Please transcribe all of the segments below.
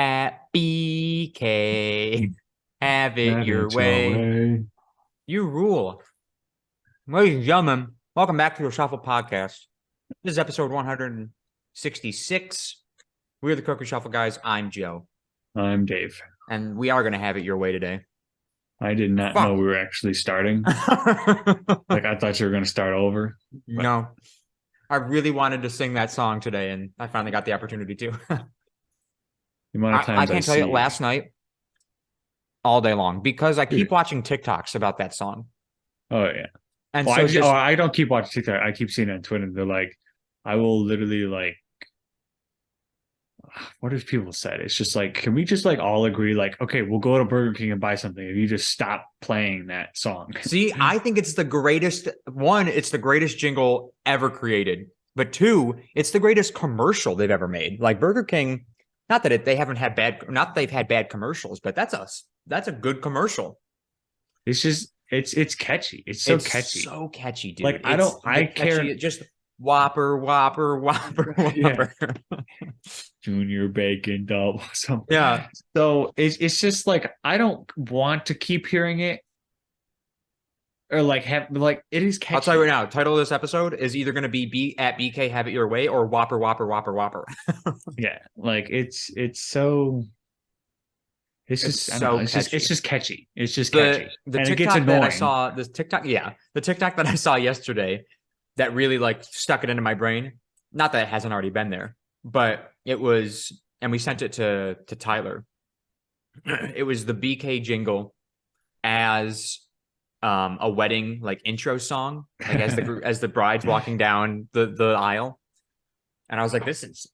at BK. Have it Have your it your way. way. You rule. Ladies and gentlemen, welcome back to the Shuffle Podcast. This is episode 166. We're the Cookie Shuffle guys. I'm Joe. I'm Dave. And we are going to have it your way today. I did not know Fuck. we were actually starting. Like I thought you were going to start over. But No. I really wanted to sing that song today, and I finally got the opportunity to. the amount of I times I can't tell you see, last night all day long because I keep dude. watching TikToks about that song. Oh yeah. And Well, so just I don't keep watching TikTok. I keep seeing it on Twitter. They're like, I will literally like. What have people said? It's just like, can we just like all agree? Like, okay, we'll go to Burger King and buy something if you just stop playing that song. see, I think it's the greatest one, it's the greatest jingle ever created. But two, it's the greatest commercial they've ever made. Like Burger King, not that they haven't had bad, not that they've had bad commercials, but that's a good commercial. It's just it's catchy. It's so It's catchy. so catchy, Like dude. I It's don't the I catchy, care. just Whopper, Whopper, Whopper, Yeah. Whopper. Junior bacon double. So, Yeah. so it's just like I don't want to keep hearing it or like have like it is I'll tell you right catchy. now, title of this episode is either going to be at BK Have It Your Way or Whopper, Whopper, Whopper, Whopper. Yeah, like it's so it's It's just I don't know. so It's catchy. just catchy. It's just the catchy, the and it gets TikTok that I annoying. saw, the TikTok that I saw yesterday that really like stuck it into my brain. Not that it hasn't already been there, but it was, and we sent it to Tyler. It was the BK jingle as a wedding like intro song, like as the bride's walking down the aisle, and I was like, this is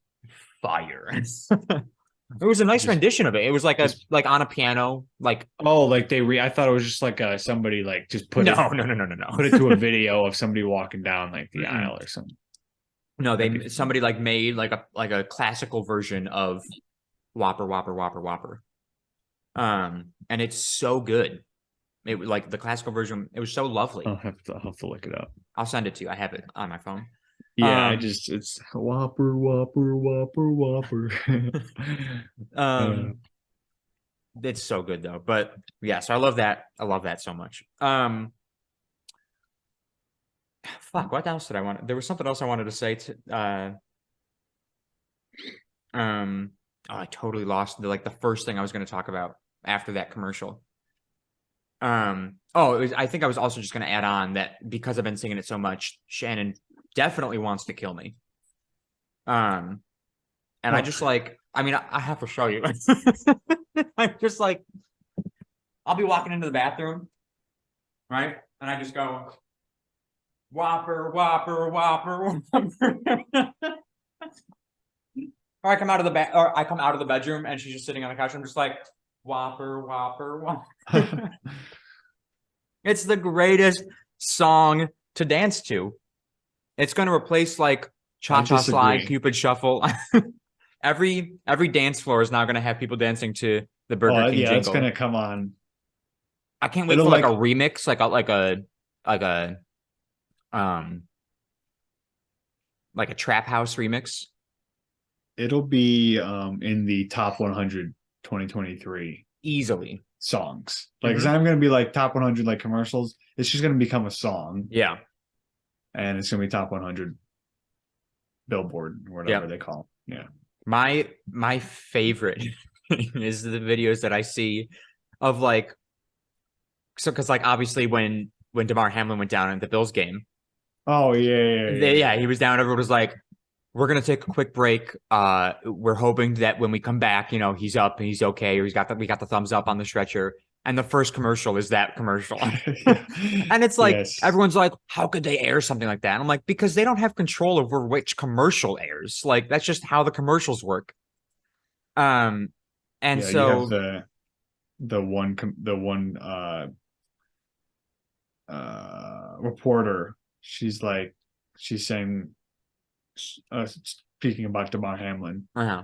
fire. It was a nice just rendition of it. It was just like on a piano, like oh like I thought it was just like somebody like just no. put it to a video of somebody walking down like the Mm-mm. aisle or something. No, That'd be they funny. somebody like made like a classical version of Whopper, Whopper, Whopper, Whopper. And it's so good. It was like the classical version. It was so lovely. I'll have to look it up. I'll send it to you. I have it on my phone. Yeah, I Um, just it's Whopper, Whopper, Whopper, Whopper. uh, um, it's so good though. But yeah, so I love that. I love that so much. Fuck. What else did I want? There was something else I wanted to say to. Um. Oh, I totally lost the first thing I was going to talk about after that commercial. Oh, I think I was also just going to add on that because I've been singing it so much, Shannon definitely wants to kill me. Um, and I oh, just like, I mean, I have to show you. I'm just like, I'll be walking into the bathroom, right? And I just go, Whopper, Whopper, Whopper, Whopper. Or I come out of the bedroom and she's just sitting on the couch. I'm just like, Whopper, Whopper, Whopper. It's the greatest song to dance to. It's going to replace like I Cha Cha Slide, disagree. Cupid Shuffle. Every dance floor is now going to have people dancing to the Burger Oh King yeah, it's jingle. gonna come on. I can't wait It'll for like a like remix, like a um like a trap house remix. it'll be in the top 100 2023 Easily. songs. Like it's Mm-hmm. not gonna be like top 100 like commercials. It's just gonna become a song, Yeah. and it's gonna be top 100 Billboard or whatever Yep. they call it. Yeah. My favorite is the videos that I see of like, so because like obviously when DeMar Hamlin went down in the Bills game, Oh yeah. he was down. Everyone was like, "We're gonna take a quick break. We're hoping that when we come back, he's up and he's okay, or we got the thumbs up on the stretcher." And the first commercial is that commercial, Yeah. and it's like Yes. everyone's like, "How could they air something like that?" And I'm like, because they don't have control over which commercial airs. Like that's just how the commercials work. Um, and Yeah, you have so the one reporter. She's saying speaking about DeMar Hamlin, uh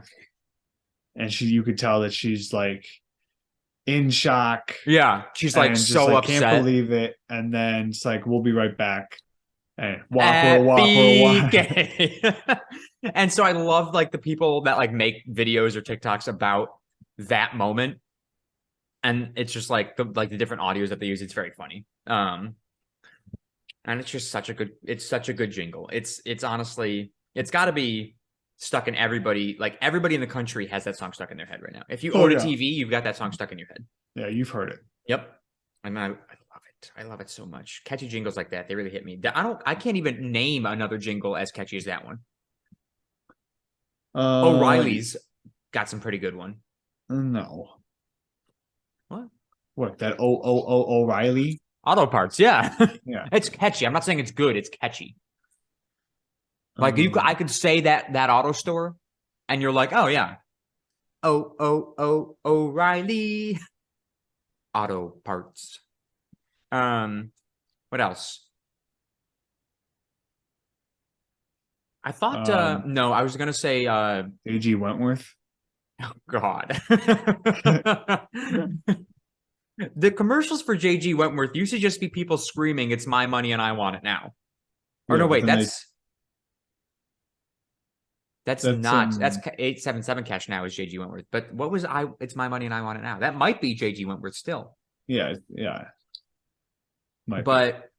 and you could tell that she's like in shock yeah, she's like and just so like can't upset. believe it. And then it's like we'll be right back. And Whopper, At Whopper, Whopper. BK. And so I love like the people that like make videos or TikToks about that moment. And it's just like the different audios that they use. It's very funny. And it's just such a good jingle. It's honestly, it's got to be stuck in everybody. Like everybody in the country has that song stuck in their head right now. If you Oh own a yeah, TV, you've got that song stuck in your head. yeah, you've heard it. Yep. I mean, I love it. I love it so much. Catchy jingles like that, they really hit me. I can't even name another jingle as catchy as that one. Uh, O'Reilly's got some pretty good one. no. What? What, that O'Reilly? Auto parts, yeah. Yeah. It's catchy. I'm not saying it's good. It's catchy. Like I Um, could say that auto store, and you're like, oh yeah, O'Reilly auto parts. What else? I thought no, I was gonna say AG Wentworth. God. The commercials for JG Wentworth used to just be people screaming, "It's my money and I want it now." Or Yeah, no, but wait, then that's that's not that's 877 Cash Now is JG Wentworth. But what was I? It's my money and I want it now. That might be JG Wentworth still. yeah, might be. But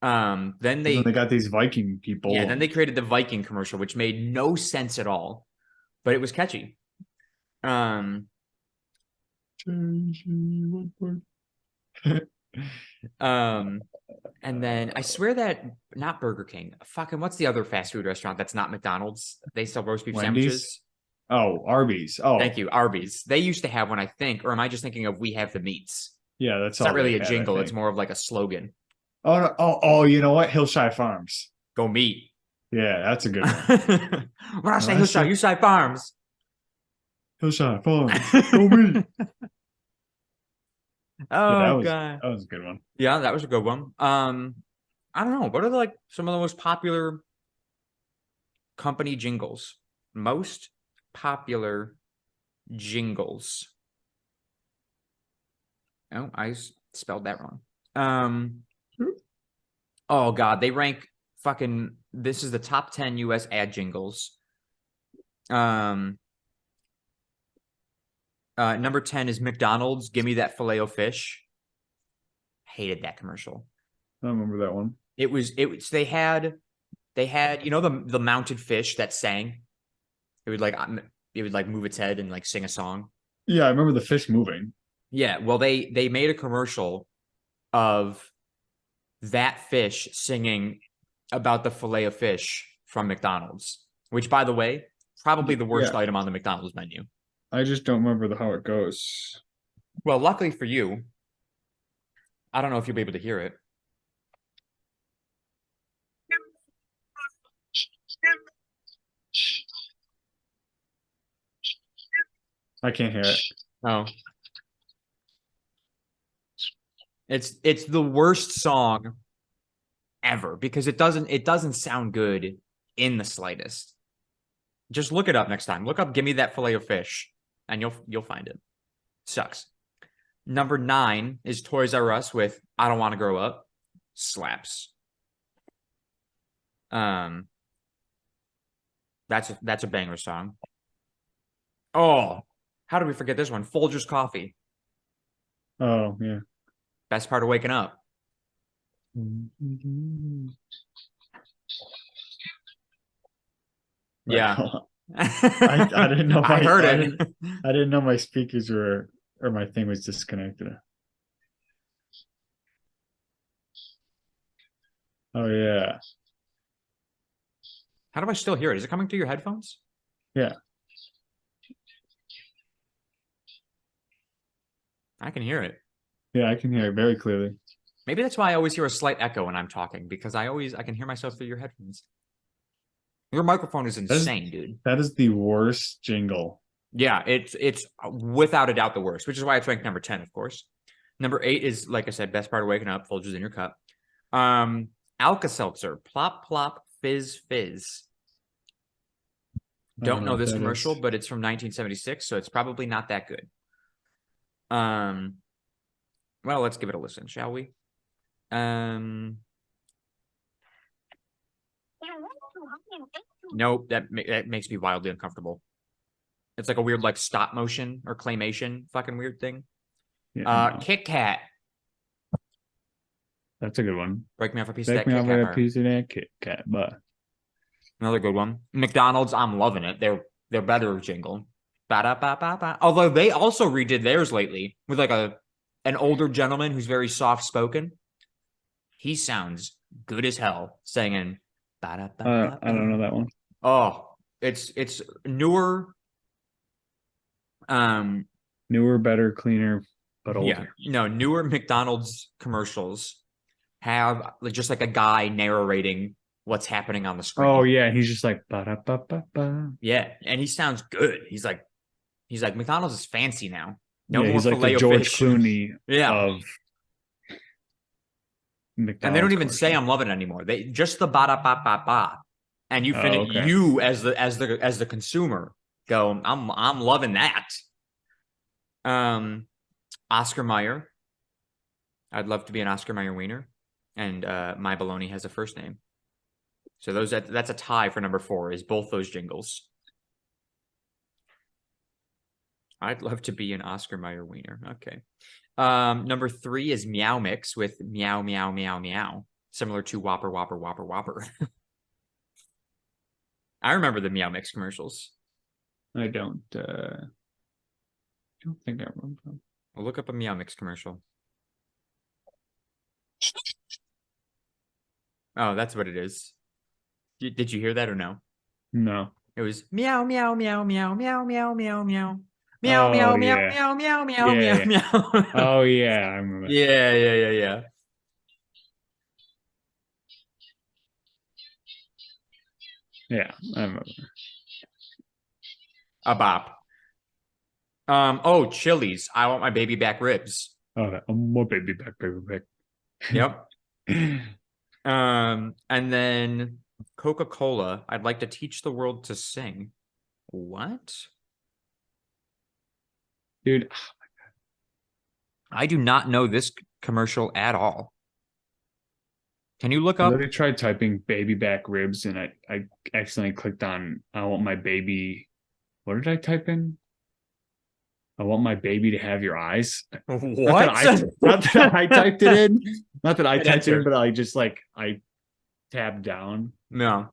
then But then they they got these Viking yeah, people. then they created the Viking commercial, which made no sense at all, but it was catchy. Um, um, and then I swear that not Burger King, fucking what's the other fast food restaurant that's not McDonald's? They sell roast beef Wendy's. sandwiches. Oh, Arby's. Thank Oh, you, Arby's. They used to have one, I think, or am I just thinking of We Have the Meats? yeah, that's It's not all they really a had, I jingle; it's think. more of like a slogan. Oh, no, you know what? Hillshire Farms. Go meat. Yeah, that's a good one. When I When say I Hillshire, say you say Farms. Hillshire Farms, go me. Yeah, Oh god. that was a good one. Yeah, that was a good one. I don't know. What are like some of the most popular company jingles? Most popular jingles. Oh, spelled that wrong. Oh god, they rank fucking. This is the top 10 U.S. ad jingles. Um, Number 10 is McDonald's. Give me that filet o fish. Hated that commercial. I remember that one. They had the mounted fish that sang. It would like move its head and like sing a song. Yeah, I remember the fish moving. Yeah, well they made a commercial of that fish singing about the filet of fish from McDonald's, which by the way, probably the worst Yeah, item on the McDonald's menu. I just don't remember how it goes. Well, luckily for you, I don't know if you'll be able to hear it. I can't hear it. Oh. It's the worst song ever because it doesn't sound good in the slightest. Just look it up next time. Look up "Give Me That Filet of Fish" and you'll find it. Sucks. Number 9 is Toys R Us with "I Don't Want to Grow Up." Slaps. Um, that's a banger song. Oh, how did we forget this one? Folgers Coffee. Oh, yeah. Best part of waking up. Right. Yeah. I didn't know I heard it. I didn't know my speakers were or my thing was disconnected. Oh yeah. How do I still hear it? Is it coming through your headphones? Yeah. I can hear it. Yeah, I can hear it very clearly. Maybe that's why I always hear a slight echo when I'm talking because I can hear myself through your headphones. Your microphone is insane, dude. That is the worst jingle. Yeah, it's without a doubt the worst, which is why it's ranked number 10, of course. Number 8 is, like I said, best part of waking up, Folgers in your cup. Alka-Seltzer, plop plop fizz fizz. Don't know this commercial, but it's from 1976, so it's probably not that good. Well, let's give it a listen, shall we? Nope, that makes me wildly uncomfortable. It's like a weird like stop motion or claymation fucking weird thing. Yeah, no. Kit Kat. That's a good one. Break me off a piece of Take that me Kit off Kat a bar. piece of that Kit Kat, but Another good one. McDonald's, I'm loving it. They're better jingle. Ba-da-ba-ba-ba. Although they also redid theirs lately with like an older gentleman who's very soft spoken. He sounds good as hell singing. I don't know that one. Oh, it's newer. Um, Newer, better, cleaner, but yeah, older. newer McDonald's commercials have just like a guy narrating what's happening on the screen. Oh yeah, he's just like ba da ba ba ba. Yeah, and he sounds good. He's like McDonald's is fancy now. No Yeah, more he's like the filet o George fish. Clooney Yeah, of and they don't McDonald's even say commercial. I'm loving it anymore. They just the ba da ba ba ba, and you Oh, finish okay. you as the consumer go. I'm loving that. Oscar Mayer. I'd love to be an Oscar Mayer wiener, and my baloney has a first name. So that's a tie for number 4. Is both those jingles. I'd love to be an Oscar Mayer wiener. Okay. Number 3 is Meow Mix with meow meow meow meow, similar to Whopper Whopper Whopper Whopper. I remember the Meow Mix commercials. I don't think I remember. We'll look up a Meow Mix commercial. Oh, that's what it is. Did you hear that or no? No. It was meow meow meow meow meow meow meow meow. Meow Oh meow meow yeah. meow meow meow Yeah, meow yeah. meow. Oh yeah, I remember that. Yeah. Yeah, I remember. A bop. Oh, Chili's. I want my baby back ribs. Okay. Oh, my baby back, baby back. Yep. And then Coca-Cola. I'd like to teach the world to sing. What? Dude, I do not know this commercial at all. Can you look I up? literally tried typing baby back ribs and I accidentally clicked on I want my baby. What did I type in? I want my baby to have your eyes. What? Not that I typed it in. Not that I Hit typed it in, enter. but I just like I tabbed down. No.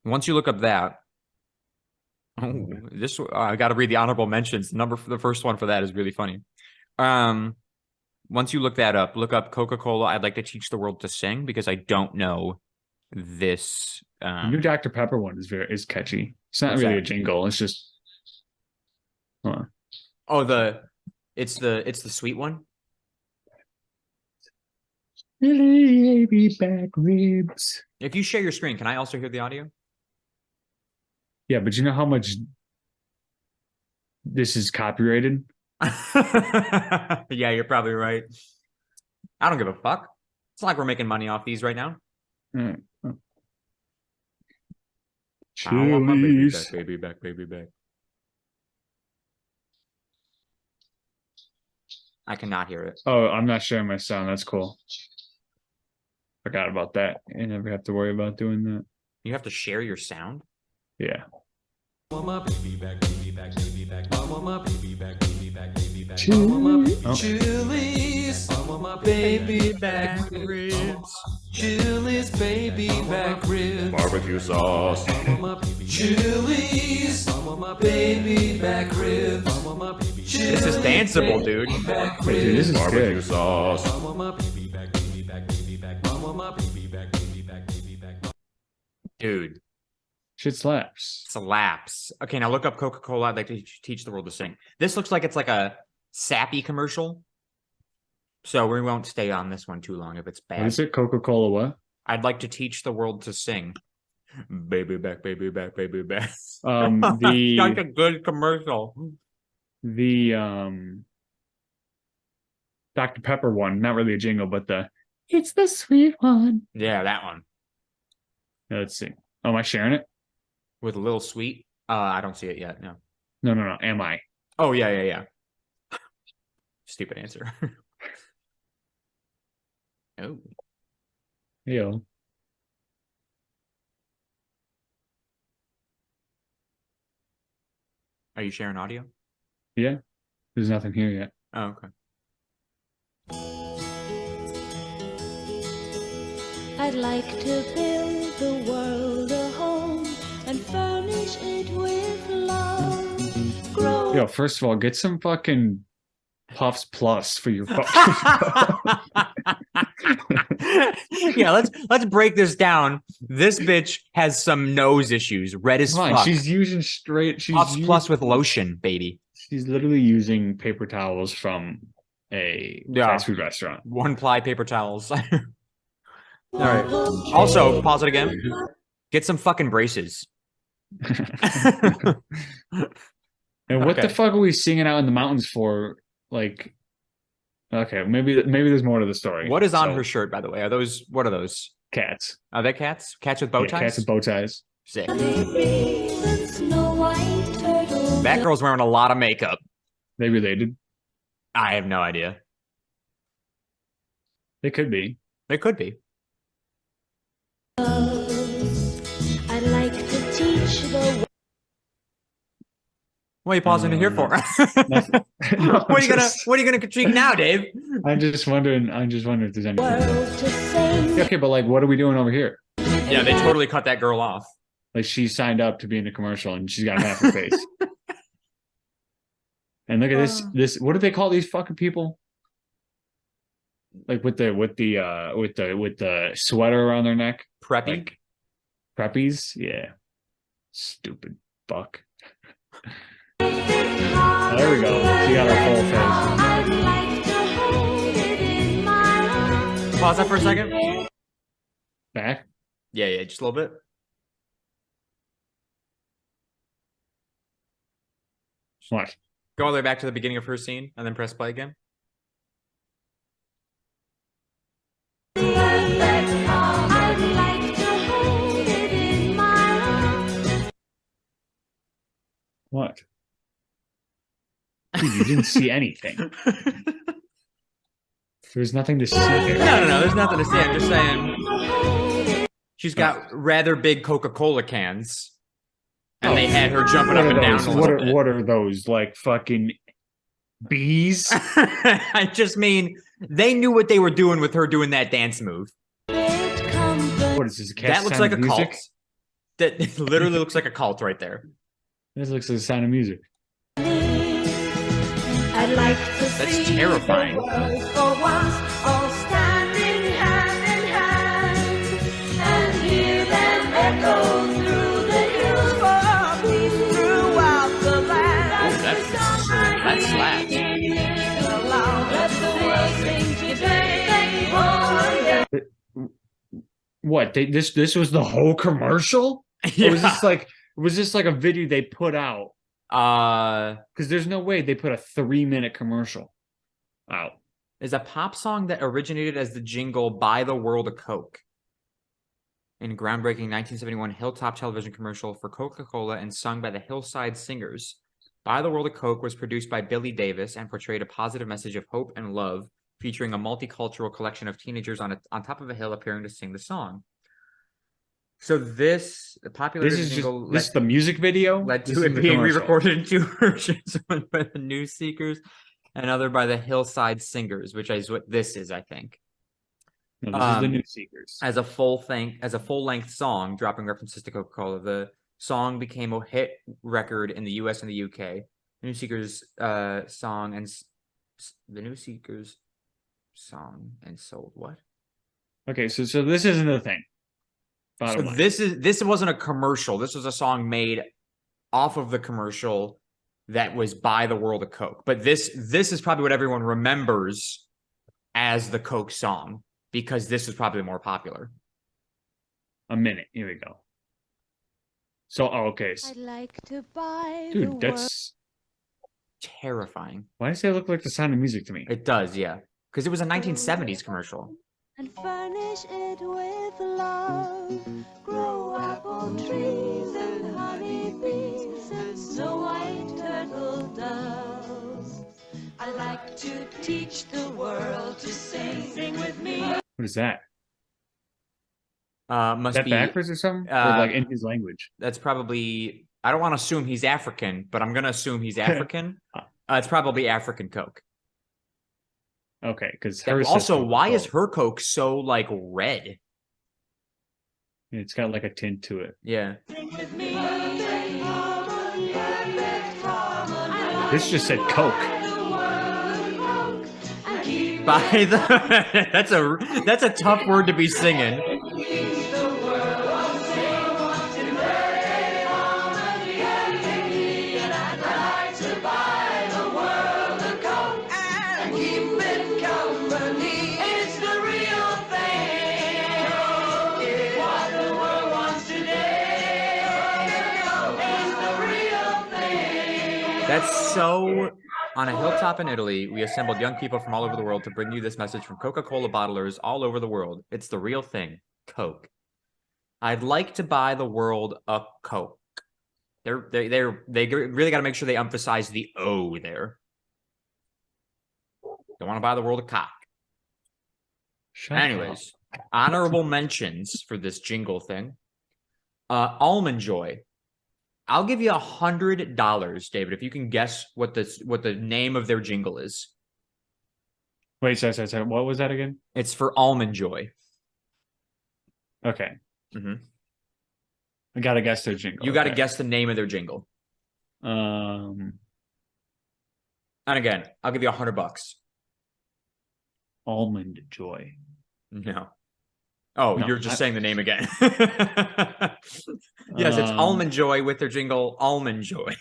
Once you look up that, this I got to read the honorable mentions. The first one for that is really funny. Once you look that up, look up Coca-Cola. I'd like to teach the world to sing because I don't know this. The new Dr. Pepper one is catchy. It's not What's really a that? jingle. It's just Oh, it's the sweet one. baby back ribs. If you share your screen, can I also hear the audio? Yeah, but you know how much this is copyrighted? Yeah, you're probably right. I don't give a fuck. It's not like we're making money off these right now. I want my baby Chili's. back, baby back, baby back. I cannot hear it. Oh, I'm not sharing my sound. That's cool. Forgot about that. I never have to worry about doing that. You have to share your sound? Yeah. Chili's, baby back ribs. Chili's, baby back ribs. Barbecue sauce. Chili's, baby back ribs. This is danceable, dude. Dude, this is Barbecue good. sauce. Dude, Shit slaps. slaps. Okay, now look up Coca-Cola. I'd like to teach the world to sing. This looks like it's like a sappy commercial. So we won't stay on this one too long if it's What bad. is it? Coca-Cola what? I'd like to teach the world to sing. Baby back, baby back, baby back. The Such a good commercial. the Dr. Pepper one, not really a jingle, but it's the sweet one. Yeah, that one. Let's see. Oh, am I sharing it? With a little sweet. I don't see it yet. No. No. Am I? Oh, yeah. Stupid answer. Oh. Yo. Are you sharing audio? Yeah. There's nothing here yet. Oh, okay. I'd like to build the world a home and furnish it with love. Grow Yo, first of all, get some fucking Puffs Plus for your fucking. Yeah, let's break this down. This bitch has some nose issues, red as Come on, fuck. she's using straight. Puffs Plus with lotion, baby. She's literally using paper towels from a Yeah. fast food restaurant. One ply paper towels. All right. Also, pause it again. Get some fucking braces. And what the Okay. fuck are we singing out in the mountains for? Like, okay, maybe there's more to the story. What is on So, her shirt, by the way? What are those? cats? Are they cats? Cats with bow Yeah, ties? cats with bow ties. Sick. Snow White turtle. That girl's wearing a lot of makeup. They related. I have no idea. They could be. They could be. I'd like to teach the What are you pausing to hear for? Nothing. No, What are you gonna critique now, Dave? I'm just wondering if there's anything. world to sing. Okay, but like, what are we doing over here? Yeah, they totally cut that girl off. Like, she signed up to be in the commercial, and she's got half her face. And look at this. What do they call these fucking people? Like with the sweater around their neck, Preppy. like preppies. Yeah, stupid fuck. There we go. She got her full face. I'd like to hold it in my arms. Pause that for a second. Back. Yeah, just a little bit. What? Go all the way back to the beginning of her scene and then press play again. I'd like to hold it in my arms. What? Dude, you didn't see anything. There was nothing to see here. No. There's nothing to say. I'm just saying she's got rather big Coca-Cola cans, and they had her jumping up and down. A little bit. What are those? Like fucking bees? I just mean they knew what they were doing with her doing that dance move. What is this? A That looks like a music? cult. That literally looks like a cult right there. This looks like the sound of music. I'd like to That's see terrifying. the world for once, all standing hand in hand, and hear them echo through the hills for peace throughout the land. That slaps. What? This was the whole commercial? Or was this like a video they put out? Because there's no way they put a 3-minute commercial out. Is a pop song that originated as the jingle "Buy the World a Coke" in groundbreaking 1971 Hilltop television commercial for Coca-Cola and sung by the Hillside Singers. "Buy the World a Coke" was produced by Billy Davis and portrayed a positive message of hope and love, featuring a multicultural collection of teenagers on top of a hill appearing to sing the song. So the popular jingle This is the music video? led This to is it the being commercial. re-recorded in 2 versions, one by the New Seekers and other by the Hillside Singers, which is what this is, I think. No, this is the New Seekers. As a full-length song, dropping references to Coca-Cola. The song became a hit record in the US and the UK. The New Seekers song and sold what? Okay, so this isn't the thing. Bottom So line. this wasn't a commercial. This was a song made off of the commercial that was "Buy the World a Coke." But this is probably what everyone remembers as the Coke song, because this was probably more popular. A minute. Here we go. So, okay. I'd like to buy the Dude, world. that's... Terrifying. Why does it look like the Sound of Music to me? It does, yeah. Because it was a 1970s commercial. And furnish it with love. Grow apple trees and honey bees and snow white turtle doves. I like to teach the world to sing with me. What is that? Must Is that be backwards or something? Or like in his language? That's probably I don't want to assume he's African, but I'm gonna assume he's African. It's probably African Coke. Okay, because Yeah, her also, why is her Coke so like red? It's got like a tint to it. Yeah. This just said Coke. By the that's a tough word to be singing. That's so. On a hilltop in Italy, we assembled young people from all over the world to bring you this message from Coca-Cola bottlers all over the world. It's the real thing, Coke. I'd like to buy the world a Coke. They really got to make sure they emphasize the O there. Don't want to buy the world a cock. Anyways, honorable mentions for this jingle thing. Almond Joy. I'll give you $100, David, if you can guess what the name of their jingle is. Wait, sorry. What was that again? It's for Almond Joy. Okay. Mm-hmm. I gotta guess their jingle. You got to guess the name of their jingle. And again, I'll give you $100. Almond Joy. No. Oh, No, you're just saying the name again. Yes, it's Almond Joy with their jingle, Almond Joy.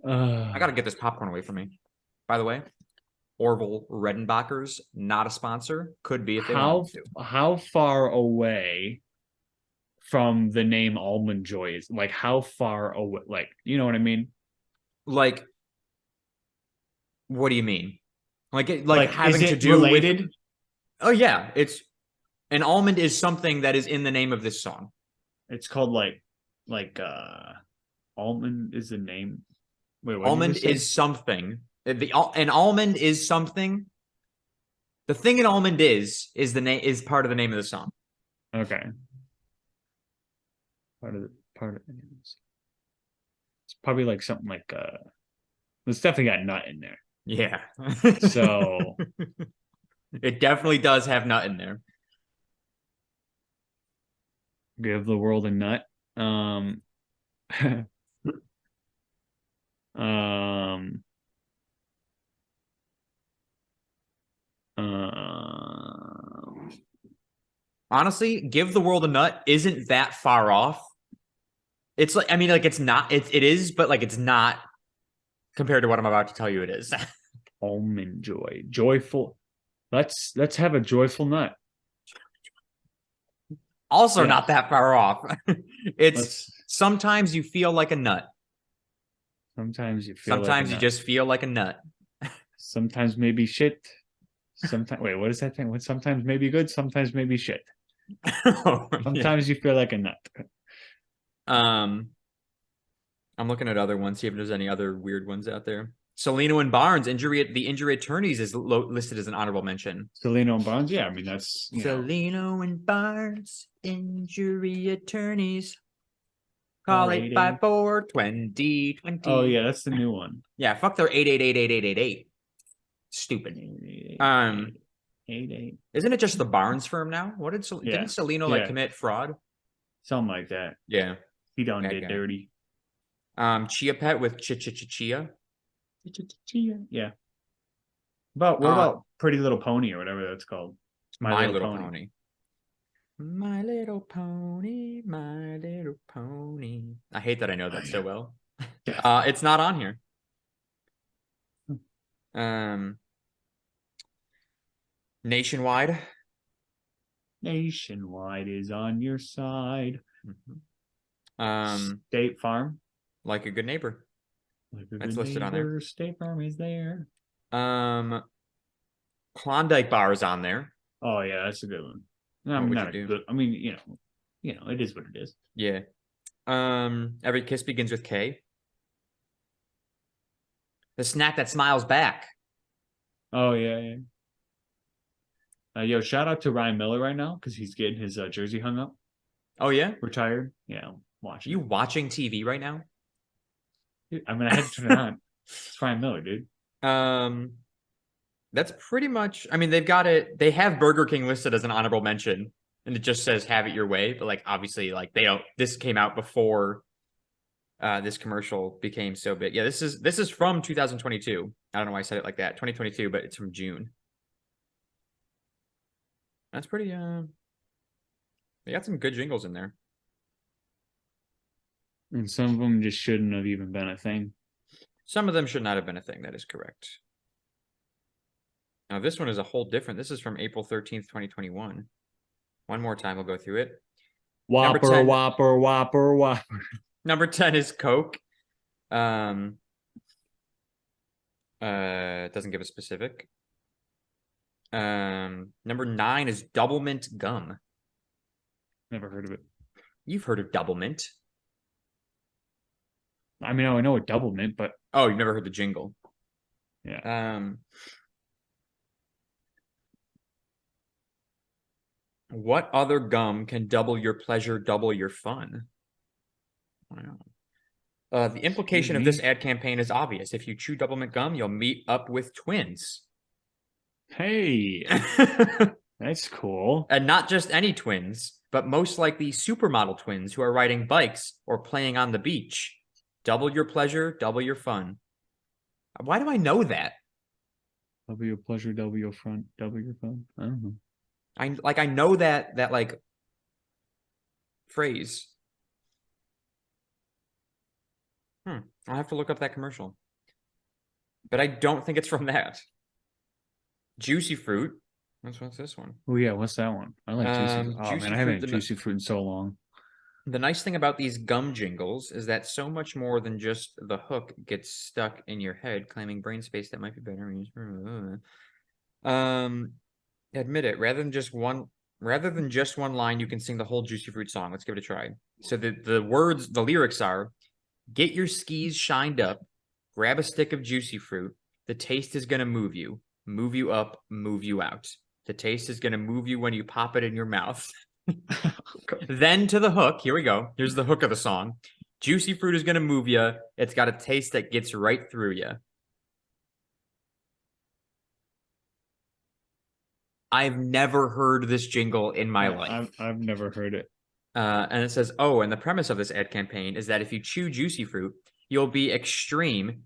I got to get this popcorn away from me. By the way, Orville Redenbacher's not a sponsor. Could be if they want to. How far away from the name Almond Joy is? Like, how far away? Like, you know what I mean? Like, what do you mean? Like having is it to do related? with... Oh, yeah. It's... An almond is something that is in the name of this song. It's called almond is the name. Wait, what almond is something. An almond is something. The thing an almond is the name is part of the name of the song. Okay. Part of it. It's probably like something like it's definitely got nut in there. Yeah. So it definitely does have nut in there. Give the world a nut. Honestly, Give the World a Nut isn't that far off. It's like, I mean, like it's not, it is, but like it's not compared to what I'm about to tell you it is. Almond Joy. Joyful. Let's have a joyful nut. Also not that far off. It's sometimes you feel like a nut. Sometimes you feel sometimes you just feel like a nut. Sometimes maybe shit. Sometimes wait, what is that thing? What sometimes maybe good, sometimes maybe shit. Sometimes you feel like a nut. I'm looking at other ones, see if there's any other weird ones out there. Celino and Barnes, the injury attorneys is listed as an honorable mention. Celino and Barnes, yeah, I mean that's Celino and Barnes, injury attorneys. Call 854-2020. Oh yeah, that's the new one. Yeah, fuck their 888-8888. Stupid. 88. Isn't it just the Barnes firm now? What did didn't Celino like commit fraud? Something like that. Yeah. He done did dirty. Chia Pet with Chia. Yeah. What about Pretty Little Pony or whatever that's called? My Little Pony. My Little Pony, My Little Pony. I hate that I know that so well. It's not on here. Nationwide. Nationwide is on your side. State Farm. Like a Good Neighbor. That's listed on there. State Farm is there. Klondike Bar is on there. Oh yeah, that's a good one. I mean, you know, it is what it is. Yeah. Every Kiss Begins with K. The Snack That Smiles Back. Oh yeah. Yo, shout out to Ryan Miller right now because he's getting his jersey hung up. Oh yeah, retired. Yeah, watching. You watching TV right now? I mean, I had to turn it on. It's Ryan Miller, dude. That's pretty much. I mean, they've got it. They have Burger King listed as an honorable mention, and it just says "Have it your way." But like, obviously, like they don't. This came out before this commercial became so big. Yeah, this is from 2022. I don't know why I said it like that. 2022, but it's from June. That's pretty. They got some good jingles in there. And some of them just shouldn't have even been a thing. Some of them should not have been a thing. That is correct. Now, this one is a whole different. This is from April 13th, 2021. One more time, we'll go through it. Whopper, 10, Whopper, Whopper, Whopper. Number 10 is Coke. Doesn't give a specific. Number 9 is Double Mint Gum. Never heard of it. You've heard of Double Mint. I mean, I know what double mint, but Oh, you've never heard the jingle. yeah. What other gum can double your pleasure, double your fun? Wow. The implication of this ad campaign is obvious. If you chew Double Mint gum, you'll meet up with twins. Hey, that's cool. And not just any twins, but most likely supermodel twins who are riding bikes or playing on the beach. Double your pleasure, double your fun. Why do I know that? Double your pleasure, double your fun, double your fun. I don't know. I know that like phrase. I'll have to look up that commercial. But I don't think it's from that. Juicy Fruit. What's this one? Oh yeah, what's that one? I like juicy fruit. Oh Juicy man, I haven't Fruit, had juicy fruit in so long. The nice thing about these gum jingles is that so much more than just the hook gets stuck in your head, claiming brain space that might be better used for. Admit it. Rather than just one line, you can sing the whole Juicy Fruit song. Let's give it a try. So the lyrics are: get your skis shined up, grab a stick of juicy fruit. The taste is gonna move you up, move you out. The taste is gonna move you when you pop it in your mouth. Then to the hook. Here we go. Here's the hook of the song. Juicy fruit is going to move you. It's got a taste that gets right through you. I've never heard this jingle in my life. I've never heard it. And it says, oh, and the premise of this ad campaign is that if you chew juicy fruit, you'll be extreme,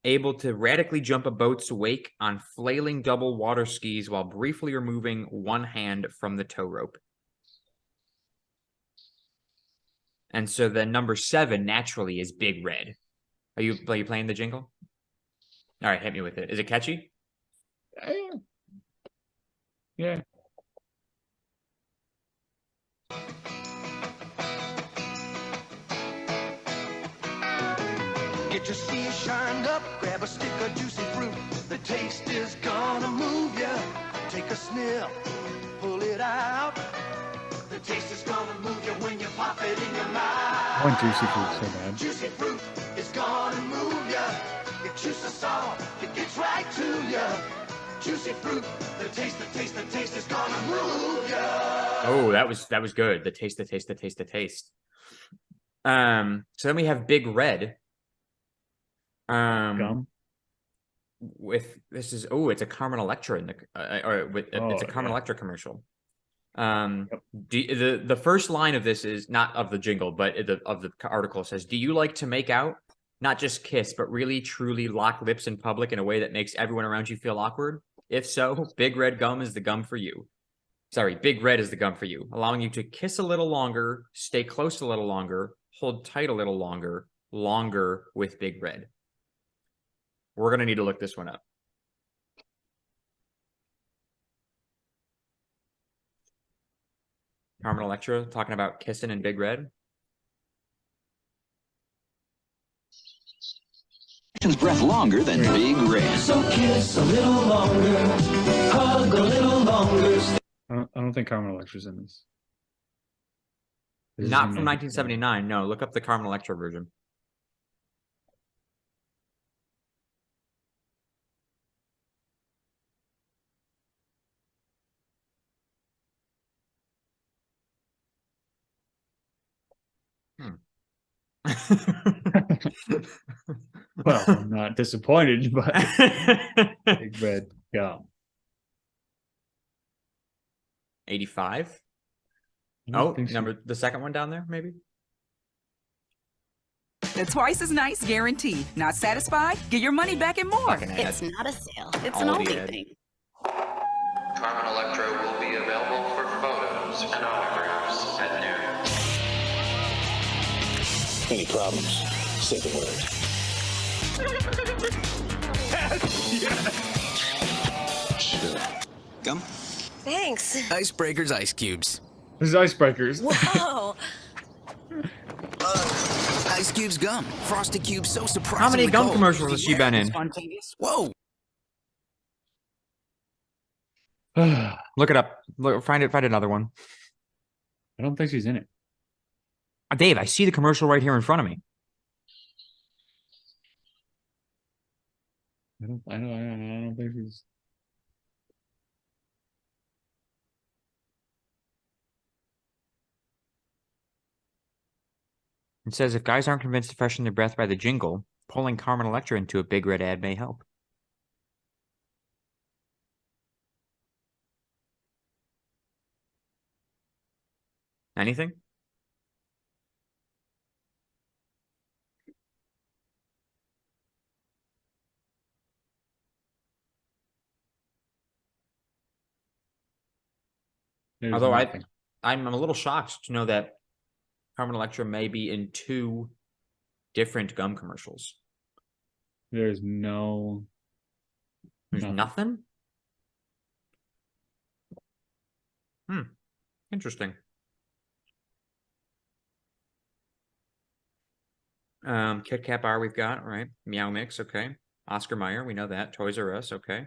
able to radically jump a boat's wake on flailing double water skis while briefly removing one hand from the tow rope. And so then number 7 naturally is Big Red. Are you playing the jingle? All right, hit me with it. Is it catchy? Yeah. Get your skis shined up, grab a stick of juicy fruit. The taste is gonna move ya. Take a sniff, pull it out. The taste is gonna move you when you pop it in your mouth. I want juicy fruit so bad. Juicy fruit is gonna move ya. It juices soft, it gets right to ya. Juicy fruit, the taste is gonna move ya. Oh, that was good. The taste. So then we have Big Red. Gum. With this is it's a Carmen Electra in the it's a Carmen Electra commercial. The first line of this is not of the jingle, but of the article says, "Do you like to make out? Not just kiss, but really truly lock lips in public in a way that makes everyone around you feel awkward? If so, Big Red Gum is the gum for you." Sorry, Big Red is the gum for you, allowing you to kiss a little longer, stay close a little longer, hold tight a little longer with Big Red. We're going to need to look this one up. Carmen Electra talking about kissing and Big Red. Breath longer than Big Red. So kiss a little longer, hug a little longer. I don't think Carmen Electra's in this. Not from 1979. No, look up the Carmen Electra version. Well, I'm not disappointed, but Big Red gum. 85. I don't Oh, think so. the second one down there, maybe. The twice as nice guarantee. Not satisfied? Get your money back and more. Fucking ad. It's not a sale. It's All an the only ad. thing. Carmen Electro will be available for photos and autographs at noon. Any problems? Say the word. Sure. Gum? Thanks. Icebreakers, ice cubes. This is Icebreakers. Whoa. Ice cubes gum. Frosted cubes so surprisingly How many gum cold. commercials has she been in? Spontaneous. Whoa. I Look it up. Look, find another one. don't think she's in it. Dave, I see the commercial right here in front of me. I don't think she's. It says if guys aren't convinced to freshen their breath by the jingle, pulling Carmen Electra into a Big Red ad may help. Anything? There's Although nothing. I'm a little shocked to know that Carmen Electra may be in 2 different gum commercials. There's no. There's Nothing. nothing? Interesting. Kit Kat bar we've got, right? Meow Mix, okay. Oscar Mayer, we know that. Toys R Us, okay.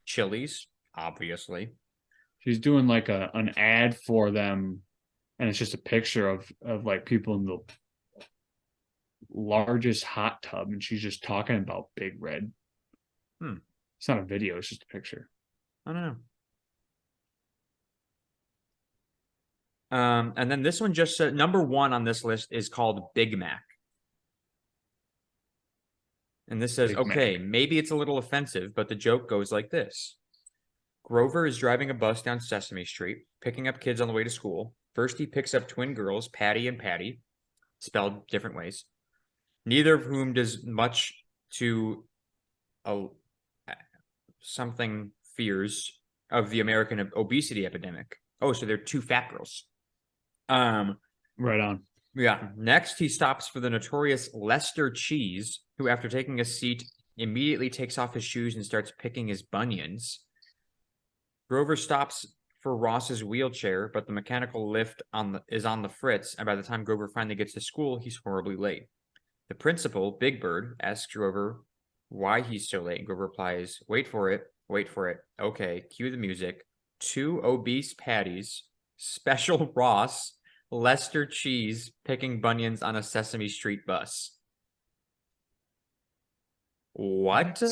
Chili's, obviously. She's doing like an ad for them, and it's just a picture of like people in the largest hot tub, and she's just talking about Big Red. It's not a video; it's just a picture. I don't know. And then this one just said number 1 on this list is called Big Mac. And this says, Big okay, Mac. maybe it's a little offensive, but the joke goes like this. Grover is driving a bus down Sesame Street, picking up kids on the way to school. First, he picks up twin girls, Patty and Patty, spelled different ways, neither of whom does much to something fears of the American obesity epidemic. Oh, so they're 2 fat girls. Right on. Yeah. Next, he stops for the notorious Lester Cheese, who, after taking a seat, immediately takes off his shoes and starts picking his bunions. Grover stops for Ross's wheelchair, but the mechanical lift is on the fritz, and by the time Grover finally gets to school, he's horribly late. The principal, Big Bird, asks Grover why he's so late, and Grover replies, wait for it, okay, cue the music, 2 obese patties, special Ross, Lester Cheese picking bunions on a Sesame Street bus. What?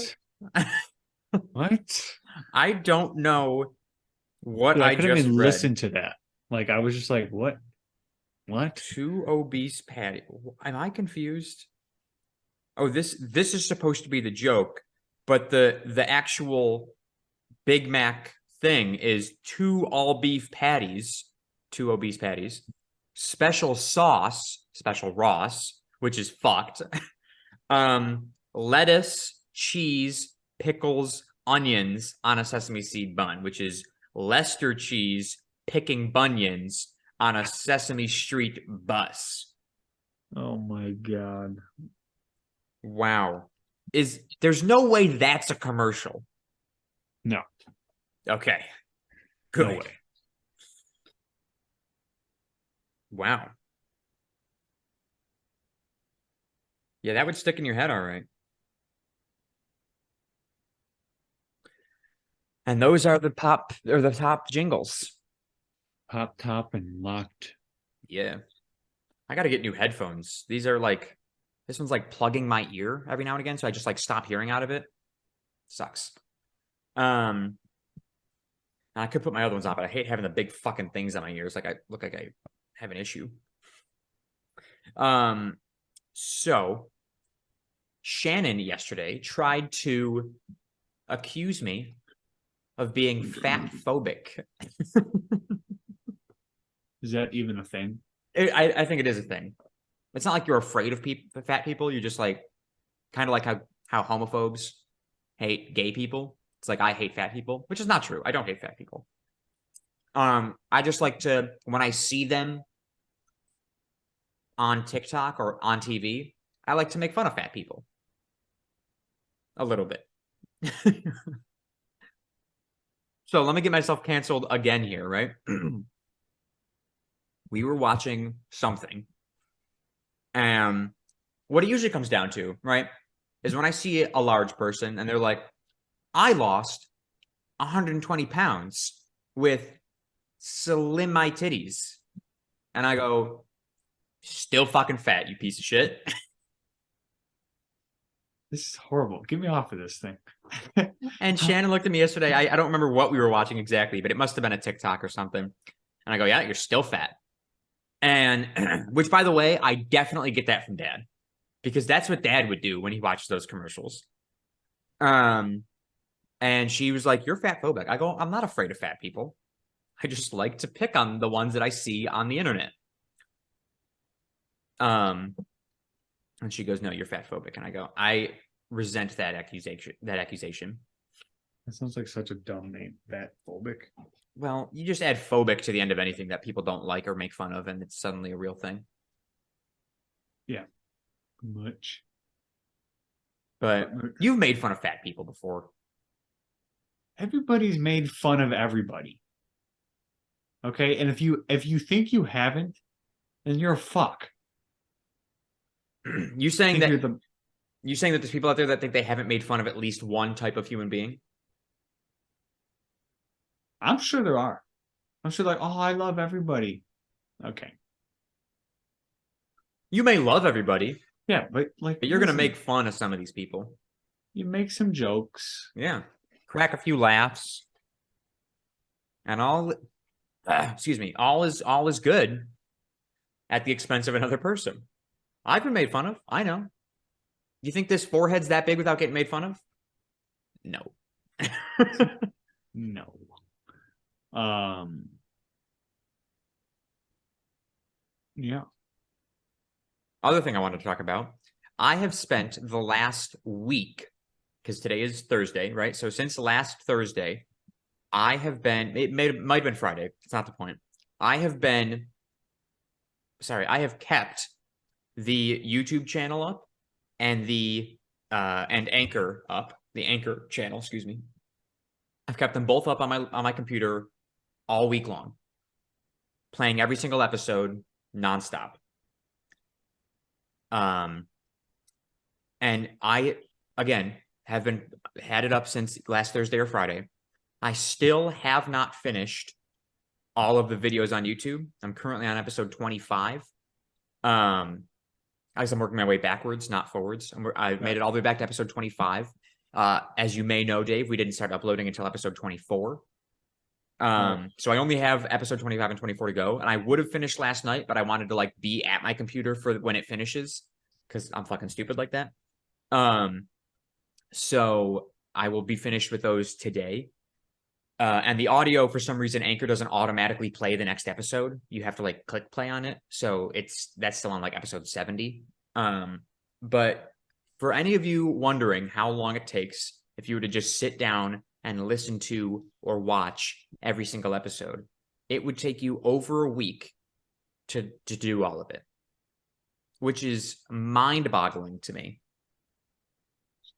What? I don't know what Dude, I couldn't just even read. listen to that. Like I was just like, what? 2 obese patty. Am I confused? Oh, this is supposed to be the joke, but the actual Big Mac thing is 2 all beef patties, 2 obese patties, special sauce, special Ross, which is fucked. Lettuce, cheese, pickles, onions on a sesame seed bun, which is Lester Cheese picking bunions on a Sesame Street bus. Oh my god. Wow. There's no way that's a commercial. No. Okay. Good. No way. Wow. Yeah, that would stick in your head, all right. And those are the top jingles. Pop top and locked. Yeah. I got to get new headphones. These are like, this one's like plugging my ear every now and again, so I just like stop hearing out of it. Sucks. And I could put my other ones on, but I hate having the big fucking things on my ears. Like I look like I have an issue. So Shannon yesterday tried to accuse me of being fat phobic. Is that even a thing? I think it is a thing. It's not like you're afraid of fat people. You're just like kind of like how homophobes hate gay people. It's like I hate fat people, which is not true. I don't hate fat people. I just like to, when I see them on TikTok or on TV, I like to make fun of fat people. A little bit. So let me get myself canceled again here, right? We were watching something. And what it usually comes down to, right, is when I see a large person and they're like, I lost 120 pounds with slim my titties. And I go, still fucking fat, you piece of shit. This is horrible. Get me off of this thing. And Shannon looked at me yesterday. I don't remember what we were watching exactly, but it must have been a TikTok or something. And I go, yeah, you're still fat. And which, by the way, I definitely get that from Dad, because that's what Dad would do when he watches those commercials. And she was like, you're fat phobic. I go, I'm not afraid of fat people. I just like to pick on the ones that I see on the internet. And she goes, no, you're fat phobic. And I go, I resent that accusation. That sounds like such a dumb name, fat phobic. Well, you just add phobic to the end of anything that people don't like or make fun of, and it's suddenly a real thing. Yeah. Much. But you've made fun of fat people before. Everybody's made fun of everybody. Okay? And if you think you haven't, then you're a fuck. You saying that there's people out there that think they haven't made fun of at least one type of human being? I'm sure there are. I'm sure, like, oh, I love everybody. Okay. You may love everybody. Yeah, but you're gonna make fun of some of these people. You make some jokes. Yeah. Crack a few laughs. And all is good at the expense of another person. I've been made fun of. I know. You think this forehead's that big without getting made fun of? No. No. Yeah. Other thing I wanted to talk about. I have spent the last week, because today is Thursday, right? So since last Thursday, I have been, might have been Friday. It's not the point. I have kept the YouTube channel up and and Anchor up, the Anchor channel, excuse me. I've kept them both up on my computer all week long, playing every single episode nonstop. And I, again, had it up since last Thursday or Friday. I still have not finished all of the videos on YouTube. I'm currently on episode 25. I guess I'm working my way backwards, not forwards. I've made it all the way back to episode 25. As you may know, Dave, we didn't start uploading until episode 24. So I only have episode 25 and 24 to go. And I would have finished last night, but I wanted to be at my computer for when it finishes, because I'm fucking stupid like that. So I will be finished with those today. And the audio, for some reason, Anchor doesn't automatically play the next episode. You have to click play on it. So that's still on episode 70. But for any of you wondering how long it takes if you were to just sit down and listen to or watch every single episode, it would take you over a week to do all of it, which is mind-boggling to me.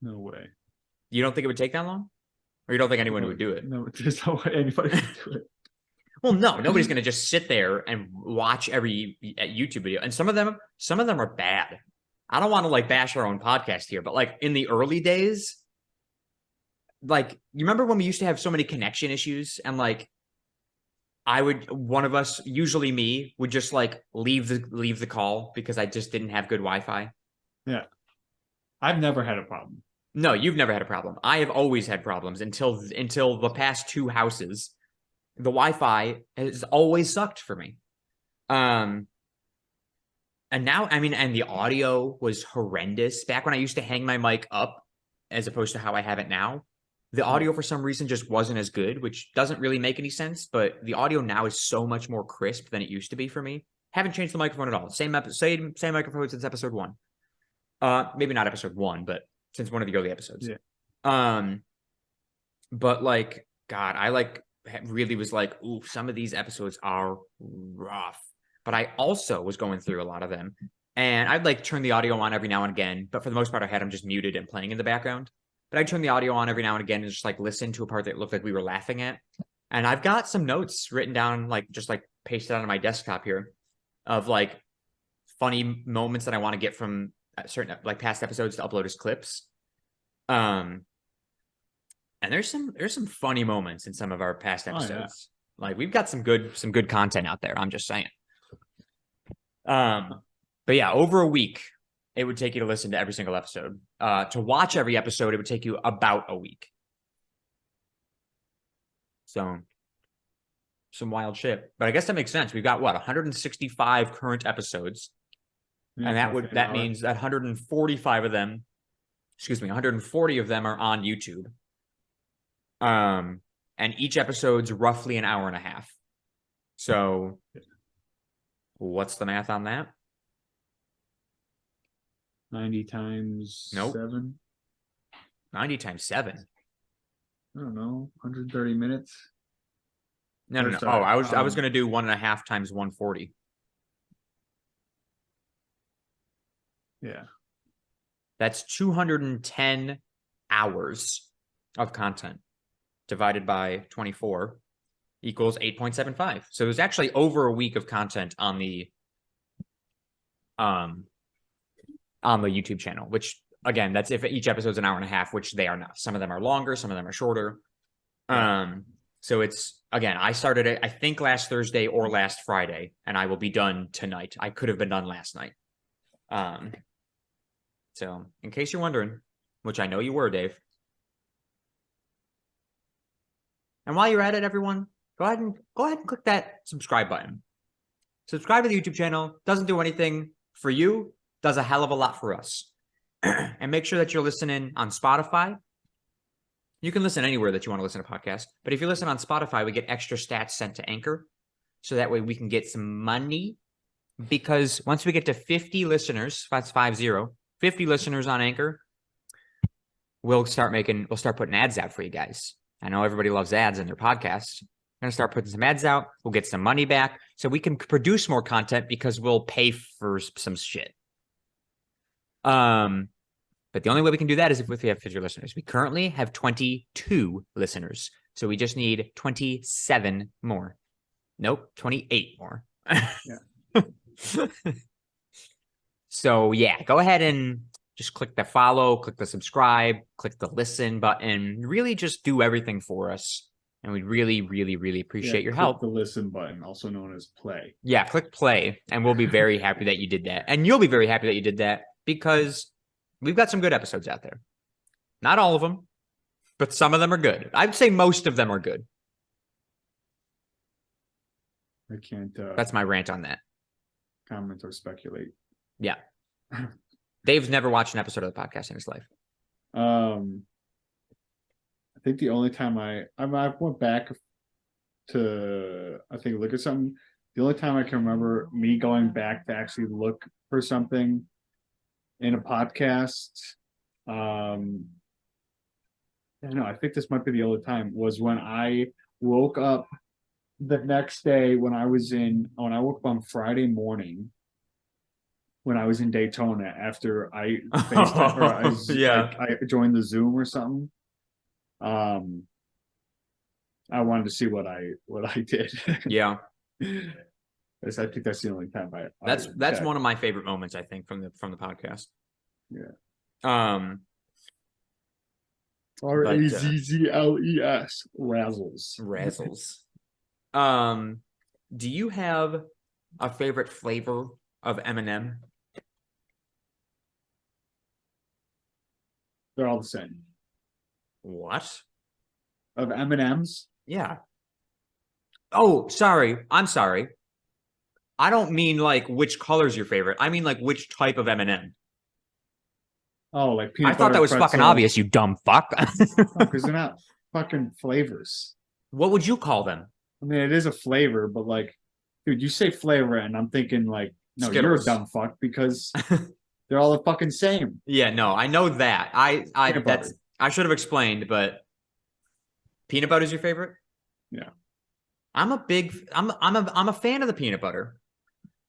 No way. You don't think it would take that long? Or you don't think anyone would do it? No, there's no way anybody would do it. Well, no, nobody's going to just sit there and watch every YouTube video. And some of them are bad. I don't want to bash our own podcast here, but in the early days, you remember when we used to have so many connection issues and one of us, usually me, would just leave the call because I just didn't have good Wi-Fi. Yeah. I've never had a problem. No, you've never had a problem. I have always had problems until the past two houses. The Wi-Fi has always sucked for me. And And now, I mean, and the audio was horrendous. Back when I used to hang my mic up as opposed to how I have it now, the audio for some reason just wasn't as good, which doesn't really make any sense. But the audio now is so much more crisp than it used to be for me. Haven't changed the microphone at all. Same microphone since episode 1. Maybe not episode 1, but since one of the early episodes. Yeah. But like, God, I like really was like, ooh, some of these episodes are rough. But I also was going through a lot of them. And I'd like turn the audio on every now and again. But for the most part, I had them just muted and playing in the background. But I'd turn the audio on every now and again and just like listen to a part that looked like we were laughing at. And I've got some notes written down, like just like pasted on my desktop here of like funny moments that I want to get from certain like past episodes to upload as clips. And there's some funny moments in some of our past episodes. Like we've got some good content out there. I'm just saying. But yeah, over a week, it would take you to listen to every single episode. To watch every episode, it would take you about a week. So some wild shit. But I guess that makes sense. We've got what, 165 current episodes. Yeah, And that means that 145 of them, 140 of them are on YouTube. And each episode's roughly an hour and a half. So what's the math on that? 90 times Nope. 7. 90 times 7. I don't know. 130 minutes. No. Sorry. Oh, I was gonna do 1.5 times 140. Yeah. That's 210 hours of content divided by 24 equals 8.75. So there's actually over a week of content on the YouTube channel, which again, that's if each episode's an hour and a half, which they are not. Some of them are longer, some of them are shorter. So it's, again, I started it, I think last Thursday or last Friday, and I will be done tonight. I could have been done last night. So in case you're wondering, which I know you were, Dave. And while you're at it, everyone, go ahead and click that subscribe button. Subscribe to the YouTube channel. Doesn't do anything for you, does a hell of a lot for us. And make sure that you're listening on Spotify. You can listen anywhere that you want to listen to podcasts. But if you listen on Spotify, we get extra stats sent to Anchor. So that way we can get some money. Because once we get to 50 listeners, that's 50 listeners on Anchor, we'll start putting ads out for you guys. I know everybody loves ads in their podcasts. We're going to start putting some ads out. We'll get some money back so we can produce more content because we'll pay for some shit. But the only way we can do that is if we have 50 listeners. We currently have 22 listeners. So we just need 27 more. Nope, 28 more. Yeah. So yeah, go ahead and just click the follow, click the subscribe, click the listen button. Really just do everything for us. And we'd really, really, really appreciate your help. The listen button, also known as play. Yeah, click play. And we'll be very happy that you did that. And you'll be very happy that you did that because we've got some good episodes out there. Not all of them, but some of them are good. I'd say most of them are good. I can't That's my rant on that. comment or speculate. Yeah. Dave's never watched an episode of the podcast in his life. I think the only time I went back to look at something. The only time I can remember me going back to actually look for something in a podcast. I don't know. I think this might be the only time was when I woke up the next day when I woke up on Friday morning. When I was in Daytona after I I joined the Zoom or something. I wanted to see what I did. Yeah. I think that's the only time that's one of my favorite moments, I think, from the podcast. Yeah. RAZZLES Razzles. Do you have a favorite flavor of M&M? They're all the same. What? Of M&Ms? Yeah. Oh, sorry. I'm sorry. I don't mean like which color's your favorite. I mean like which type of M&M. Oh, like peanut I thought butter that was fucking pretzel. obvious, you dumb fuck. Because they're not fucking flavors. What would you call them? I mean, it is a flavor, but like, dude, you say flavor, and I'm thinking like, no, you're a Skittles. dumb fuck because they're all the fucking same. Yeah, no, I know that. Peanut That's butter. I should have explained, but peanut butter is your favorite? Yeah. I'm a fan of the peanut butter,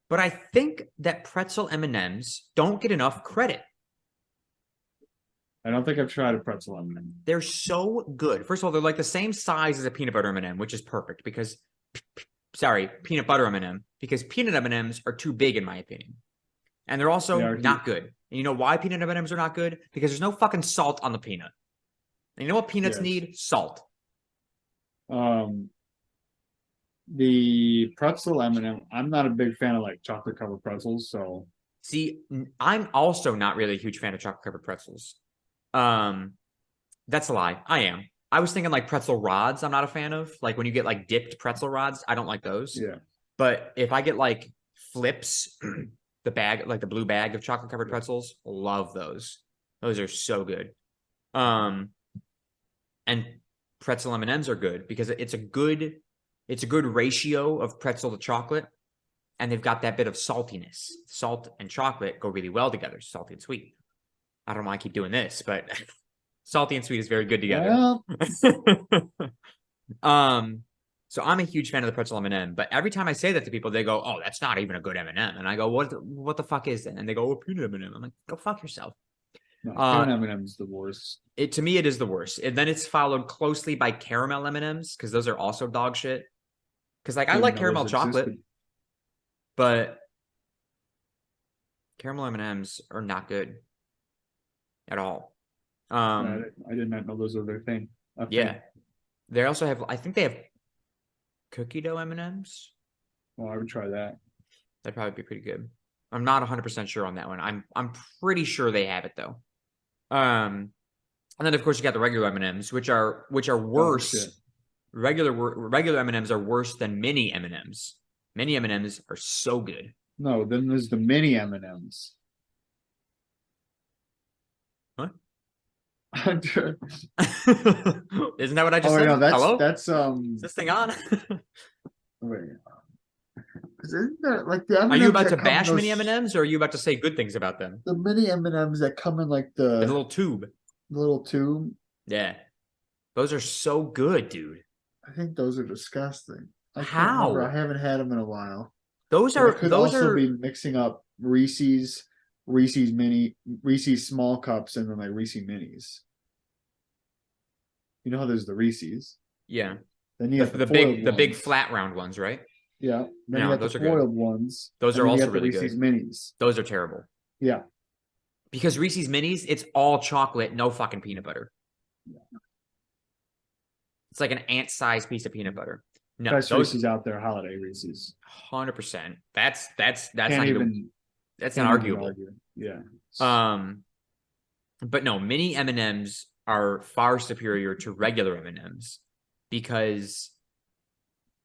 but I think that pretzel M&Ms don't get enough credit. I don't think I've tried a pretzel M&M. They're so good. First of all, they're like the same size as a peanut butter M&M, which is perfect because, sorry, peanut butter M&M, because peanut M&Ms are too big in my opinion, and they're also They are not good. And you know why peanut M&Ms are not good? Because there's no fucking salt on the peanut. And you know what peanuts Yes. need? Salt. The pretzel M&M. I'm not a big fan of like chocolate covered pretzels, so See, I'm also not really a huge fan of chocolate covered pretzels. That's a lie. I am. I was thinking like pretzel rods. I'm not a fan of like when you get like dipped pretzel rods. I don't like those. yeah. But if I get like flips, the bag, like the blue bag of chocolate covered pretzels, love those. Those are so good. And pretzel M&Ms are good because it's a good ratio of pretzel to chocolate, and they've got that bit of saltiness. Salt and chocolate go really well together, salty and sweet. I don't know why I keep doing this, but salty and sweet is very good together. Well, So I'm a huge fan of the pretzel M&M, but every time I say that to people, they go, "Oh, that's not even a good M&M," and I go, "What the fuck is that?" And they go, "Oh, peanut M&M." I'm like, "Go fuck yourself." no, peanut M&M is the worst. To me, it is the worst. And then it's followed closely by caramel M&Ms because those are also dog shit. Because like I Didn't like know caramel those chocolate, existed. but caramel M&Ms are not good at all. I did not know those were their thing. Yeah, they also have. I think they have cookie dough M&Ms. Well, I would try that. That'd probably be pretty good. I'm not 100% sure on that one. I'm pretty sure they have it though. And then of course you got the regular M&Ms, which are worse. shit. Regular M&Ms are worse than mini M&Ms. Mini M&Ms are so good. No, then there's the mini M&Ms. What? Oh Isn't that what I just wait, said? no, Hello? that's Is this thing on? wait. 'Cause isn't that like the Are M&Ms you about that to come in bash mini those- M&Ms or are you about to say good things about them? The mini M&Ms that come in like The the little tube. little tube. Yeah. Those are so good, dude. I think those are disgusting. I can't How? remember. I haven't had them in a while. Those But are I could those also are be mixing up Reese's small cups and then like Reese minis. You know how there's the Reese's. yeah. Then you have The foiled big ones. flat round ones, right? Yeah. Then No, you have those the are good. foiled ones. Those and are then you also got the really Reese's good. minis. Those are terrible. Yeah. Because Reese's Minis, it's all chocolate, no fucking peanut butter. It's like an ant-sized piece of peanut butter. No, Best those Reese's out there, holiday Reese's. 100%. That's Can't not even that's not can't even arguable. argue. Yeah. But no, mini M&Ms are far superior to regular M&Ms because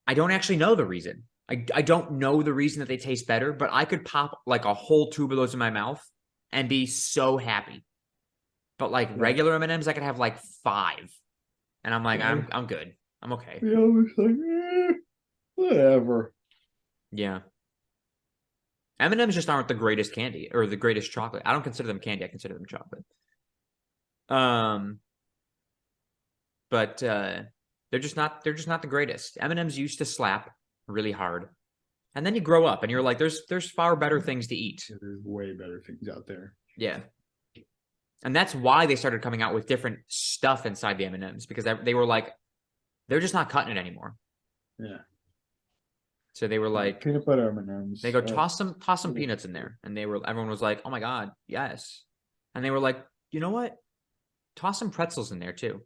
I don't actually know the reason. I don't know the reason that they taste better, but I could pop like a whole tube of those in my mouth and be so happy. But like regular M&Ms, I could have like 5. And I'm like, I'm good. I'm okay. Yeah, I was like, whatever. Yeah. M&Ms just aren't the greatest candy or the greatest chocolate. I don't consider them candy. I consider them chocolate. But they're just not the greatest. M&Ms used to slap really hard. And then you grow up and you're like, there's far better things to eat. There's way better things out there. Yeah. And that's why they started coming out with different stuff inside the M&Ms because they were like, they're just not cutting it anymore. Yeah. So they were like, peanut butter M&Ms. they go toss some peanuts in there, and everyone was like, oh my god, yes. And they were like, you know what? Toss some pretzels in there too. And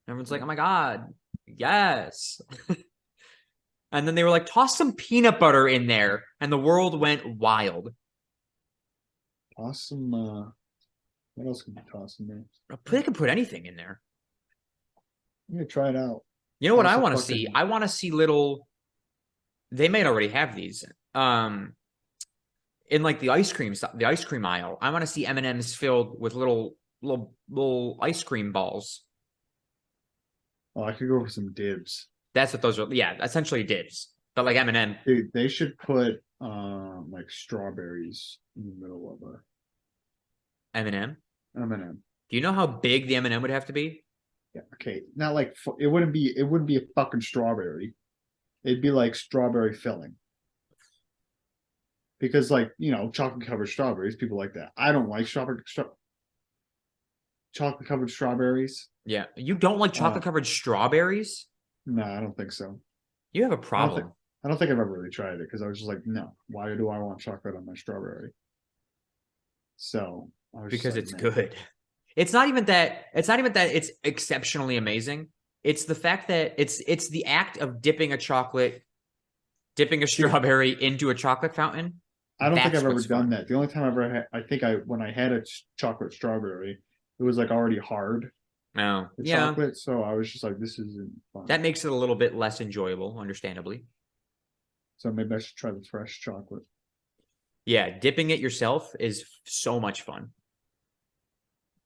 everyone's like, oh my god, yes. And then they were like, toss some peanut butter in there, and the world went wild. Toss some. What else can you toss in there? They could put anything in there. I'm gonna try it out. You know what Toss I a want to fucking- see? I want to see little. They may already have these. in like the ice cream stuff, the ice cream aisle, I want to see M&Ms filled with little ice cream balls. Oh, I could go for some dibs. That's what those are. Yeah, essentially dibs, but like M&M. Dude, they should put like strawberries in the middle of M&M. a M&M. Do you know how big the M&M would have to be? Yeah, okay. Not like it wouldn't be a fucking strawberry. It'd be like strawberry filling. Because like, chocolate covered strawberries, people like that. I don't like chocolate covered strawberries. Yeah, you don't like chocolate covered strawberries? No, I don't think so. You have a problem. I don't think I've ever really tried it because I was just like, no, why do I want chocolate on my strawberry? So I was Because just it's like, good. It's not even that it's exceptionally amazing. It's the fact that it's the act of dipping a strawberry into a chocolate fountain. I don't think That's I've ever what's done fun. that. The only time I've ever had, when I had a chocolate strawberry, it was like already hard. Oh, The yeah. chocolate, so I was just like, this isn't fun. That makes it a little bit less enjoyable, understandably. So maybe I should try the fresh chocolate. Yeah, dipping it yourself is so much fun.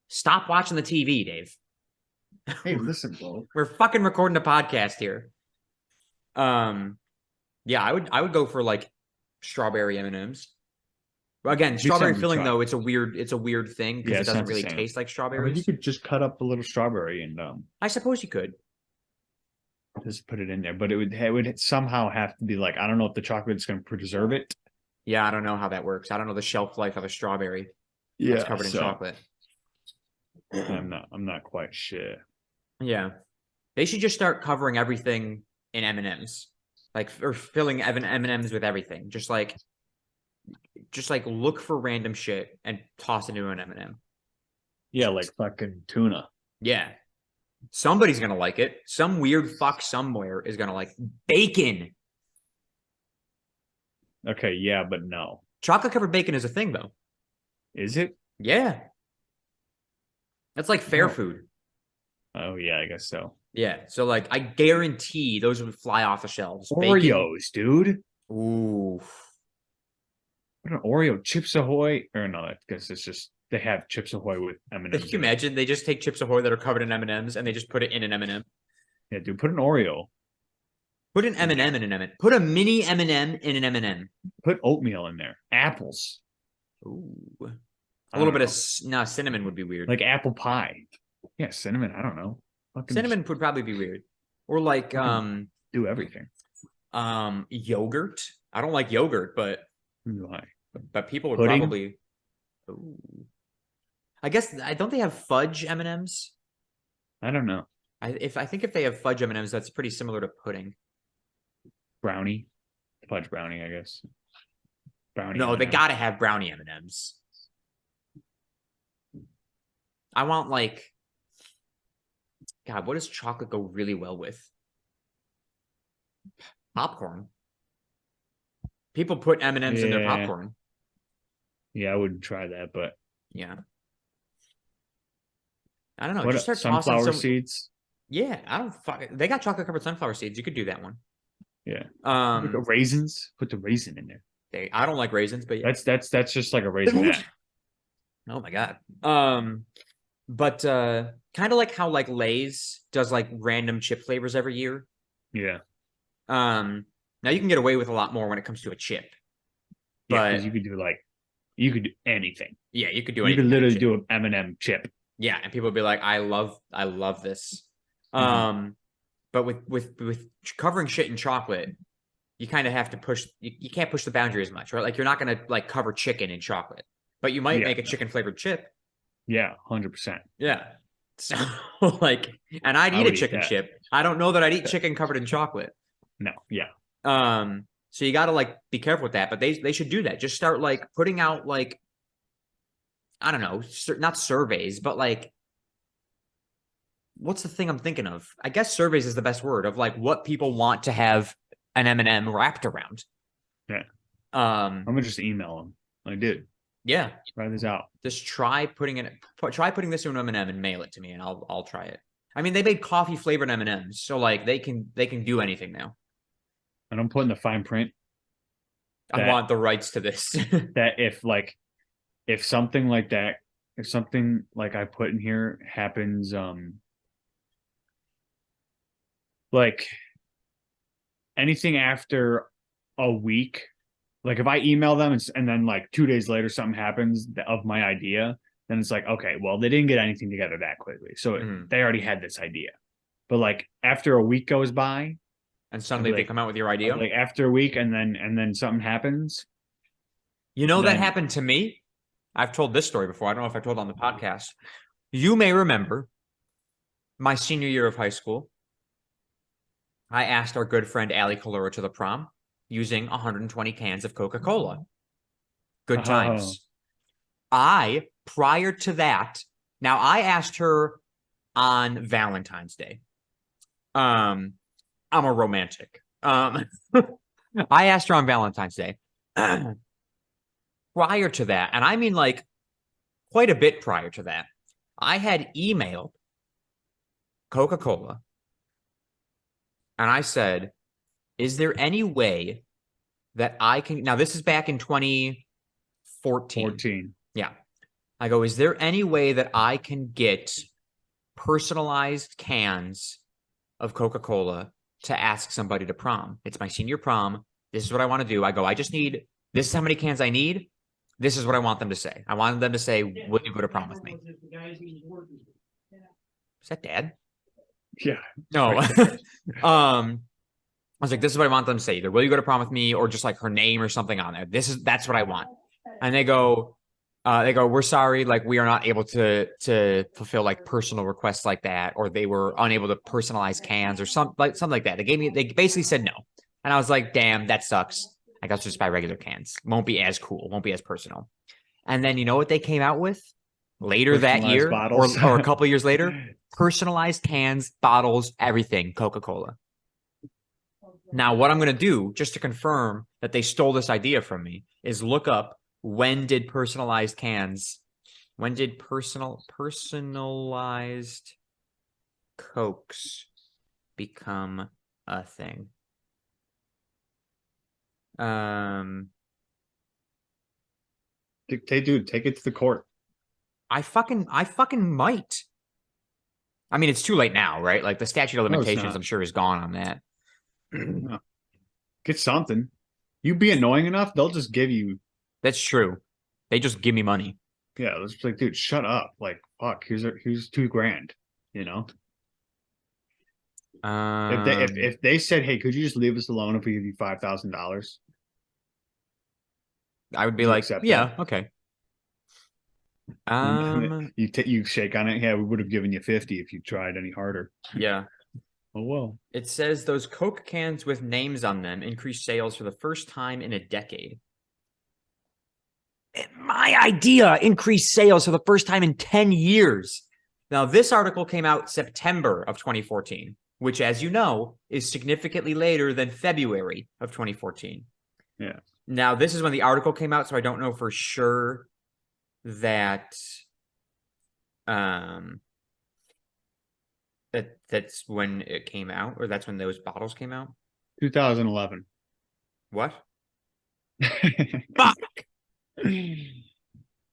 Stop watching the TV, Dave. Hey, listen, bro. We're fucking recording a podcast here. Yeah, I would go for like strawberry M&Ms. Well, again, strawberry filling though, it's a weird thing because it doesn't really taste like I mean, strawberries. you could just cut up a little strawberry and I suppose you could. just put it in there, but it would somehow have to be like, I don't know if the chocolate is going to preserve it. Yeah, I don't know how that works. I don't know the shelf life of a strawberry that's covered in chocolate. I'm not quite sure. Yeah, they should just start covering everything in M&Ms, like or filling M&Ms with everything. Just like look for random shit and toss it into an M&M. Yeah, like fucking tuna. Yeah, somebody's gonna like it. Some weird fuck somewhere is gonna like bacon. Okay, yeah, but no. Chocolate covered bacon is a thing though. Is it? Yeah, that's like fair Oh. food. Oh yeah, I guess so. Yeah, so like I guarantee those would fly off the shelves. Oreos, dude. Ooh. What an Oreo Chips Ahoy? Or no, I guess it's just they have Chips Ahoy with M&Ms. Can you imagine they just take Chips Ahoy that are covered in M&Ms and they just put it in an M&M? Yeah, dude, put an Oreo. Put an M&M in an M&M. Put a mini M&M in an M&M. Put oatmeal in there. Apples. Ooh. I A little don't bit of cinnamon would be weird. like apple pie. Yeah, cinnamon. I don't know. Fucking Cinnamon would probably be weird. Or like do everything. yogurt. I don't like yogurt, but Why? people would Pudding? probably. Ooh. I guess I don't they have fudge M&Ms? I don't know. I think if they have fudge M&Ms, that's pretty similar to pudding. Brownie, fudge brownie, I guess. Brownie. No, they M&M. gotta have brownie M&Ms. I want like, God, what does chocolate go really well with? Popcorn. People put M&Ms in their Yeah. popcorn. Yeah, I wouldn't try that, but Yeah. I don't know. what Just start sunflower tossing some. seeds? Yeah, I don't fuck. They got chocolate covered sunflower seeds. You could do that one. Yeah. Um, Raisins. Put the raisin in there. I don't like raisins, but yeah. That's just like a raisin. Oh my god. But kind of like how like Lay's does like random chip flavors every year. Yeah. Now you can get away with a lot more when it comes to a chip. Yeah, But you could do anything. yeah, you could do You anything. could literally with a chip. do an M&M chip. Yeah, and people would be like, I love this. Mhm. But with covering shit in chocolate, you kind of have to push. You can't push the boundary as much, right? Like you're not gonna like cover chicken in chocolate, but you might Yeah. make a chicken flavored chip. Yeah, 100%. Yeah. So like, and I'd I eat a would eat chicken that. chip. I don't know that I'd eat chicken covered in chocolate. No, yeah. So you got to like be careful with that, but they should do that. Just start like putting out like, I don't know, not surveys, but like, what's the thing I'm thinking of? I guess surveys is the best word of like what people want to have an M&M wrapped around. Yeah. Um, I'm gonna just email them. I did. yeah, Try this out. just try putting this in an M&M and mail it to me, and I'll try it. I mean, they made coffee flavored M&Ms, so like they can do anything now. And I'm putting the fine print. I want the rights to this. that if something like that, if something like I put in here happens, like anything after a week, like if I email them and then like 2 days later something happens of my idea, then it's like, okay, well, they didn't get anything together that quickly. So they already had this idea. But like after a week goes by and suddenly they come out with your idea. Like after a week and then something happens. You know, that happened to me. I've told this story before. I don't know if I told it on the podcast. You may remember my senior year of high school. I asked our good friend Allie Calura to the prom using 120 cans of Coca-Cola. Good times. Prior to that, now I asked her on Valentine's Day. I'm a romantic. I asked her on Valentine's Day. Prior to that, and I mean like quite a bit prior to that, I had emailed Coca-Cola and I said, is there any way that I can, now this is back in 2014. Yeah. I go, is there any way that I can get personalized cans of Coca-Cola to ask somebody to prom? It's my senior prom. This is what I want to do. I go, this is how many cans I need. This is what I want them to say. I want them to say, will you go to prom with me? Is that Dad? Yeah. No. I was like, this is what I want them to say. Either will you go to prom with me or just like her name or something on there. That's what I want. And they go, we're sorry, like we are not able to fulfill like personal requests like that, or they were unable to personalize cans or something like that. They basically said no. And I was like, damn, that sucks. I guess just buy regular cans. Won't be as cool. Won't be as personal. And then you know what they came out with later that year or a couple of years later? Personalized cans, bottles, everything, Coca-Cola. Now, what I'm going to do, just to confirm that they stole this idea from me, is look up when did personalized Cokes become a thing? Take it to the court. I fucking might. I mean, it's too late now, right? Like the statute of limitations, I'm sure, is gone on that. Get something. You be annoying enough, they'll just give you. That's true. They just give me money. Yeah, it's like, dude, shut up. Like, fuck. Here's $2,000. You know. If they said, hey, could you just leave us alone if we give you $5,000? I would be like, yeah, okay. You shake on it. Yeah, we would have given you 50 if you tried any harder. Yeah. Oh well. It says those Coke cans with names on them increased sales for the first time in a decade. My idea increased sales for the first time in 10 years. Now, this article came out September of 2014, which, as you know, is significantly later than February of 2014. Yeah. Now, this is when the article came out, so I don't know for sure that that's when it came out, or that's when those bottles came out. 2011. What? Fuck.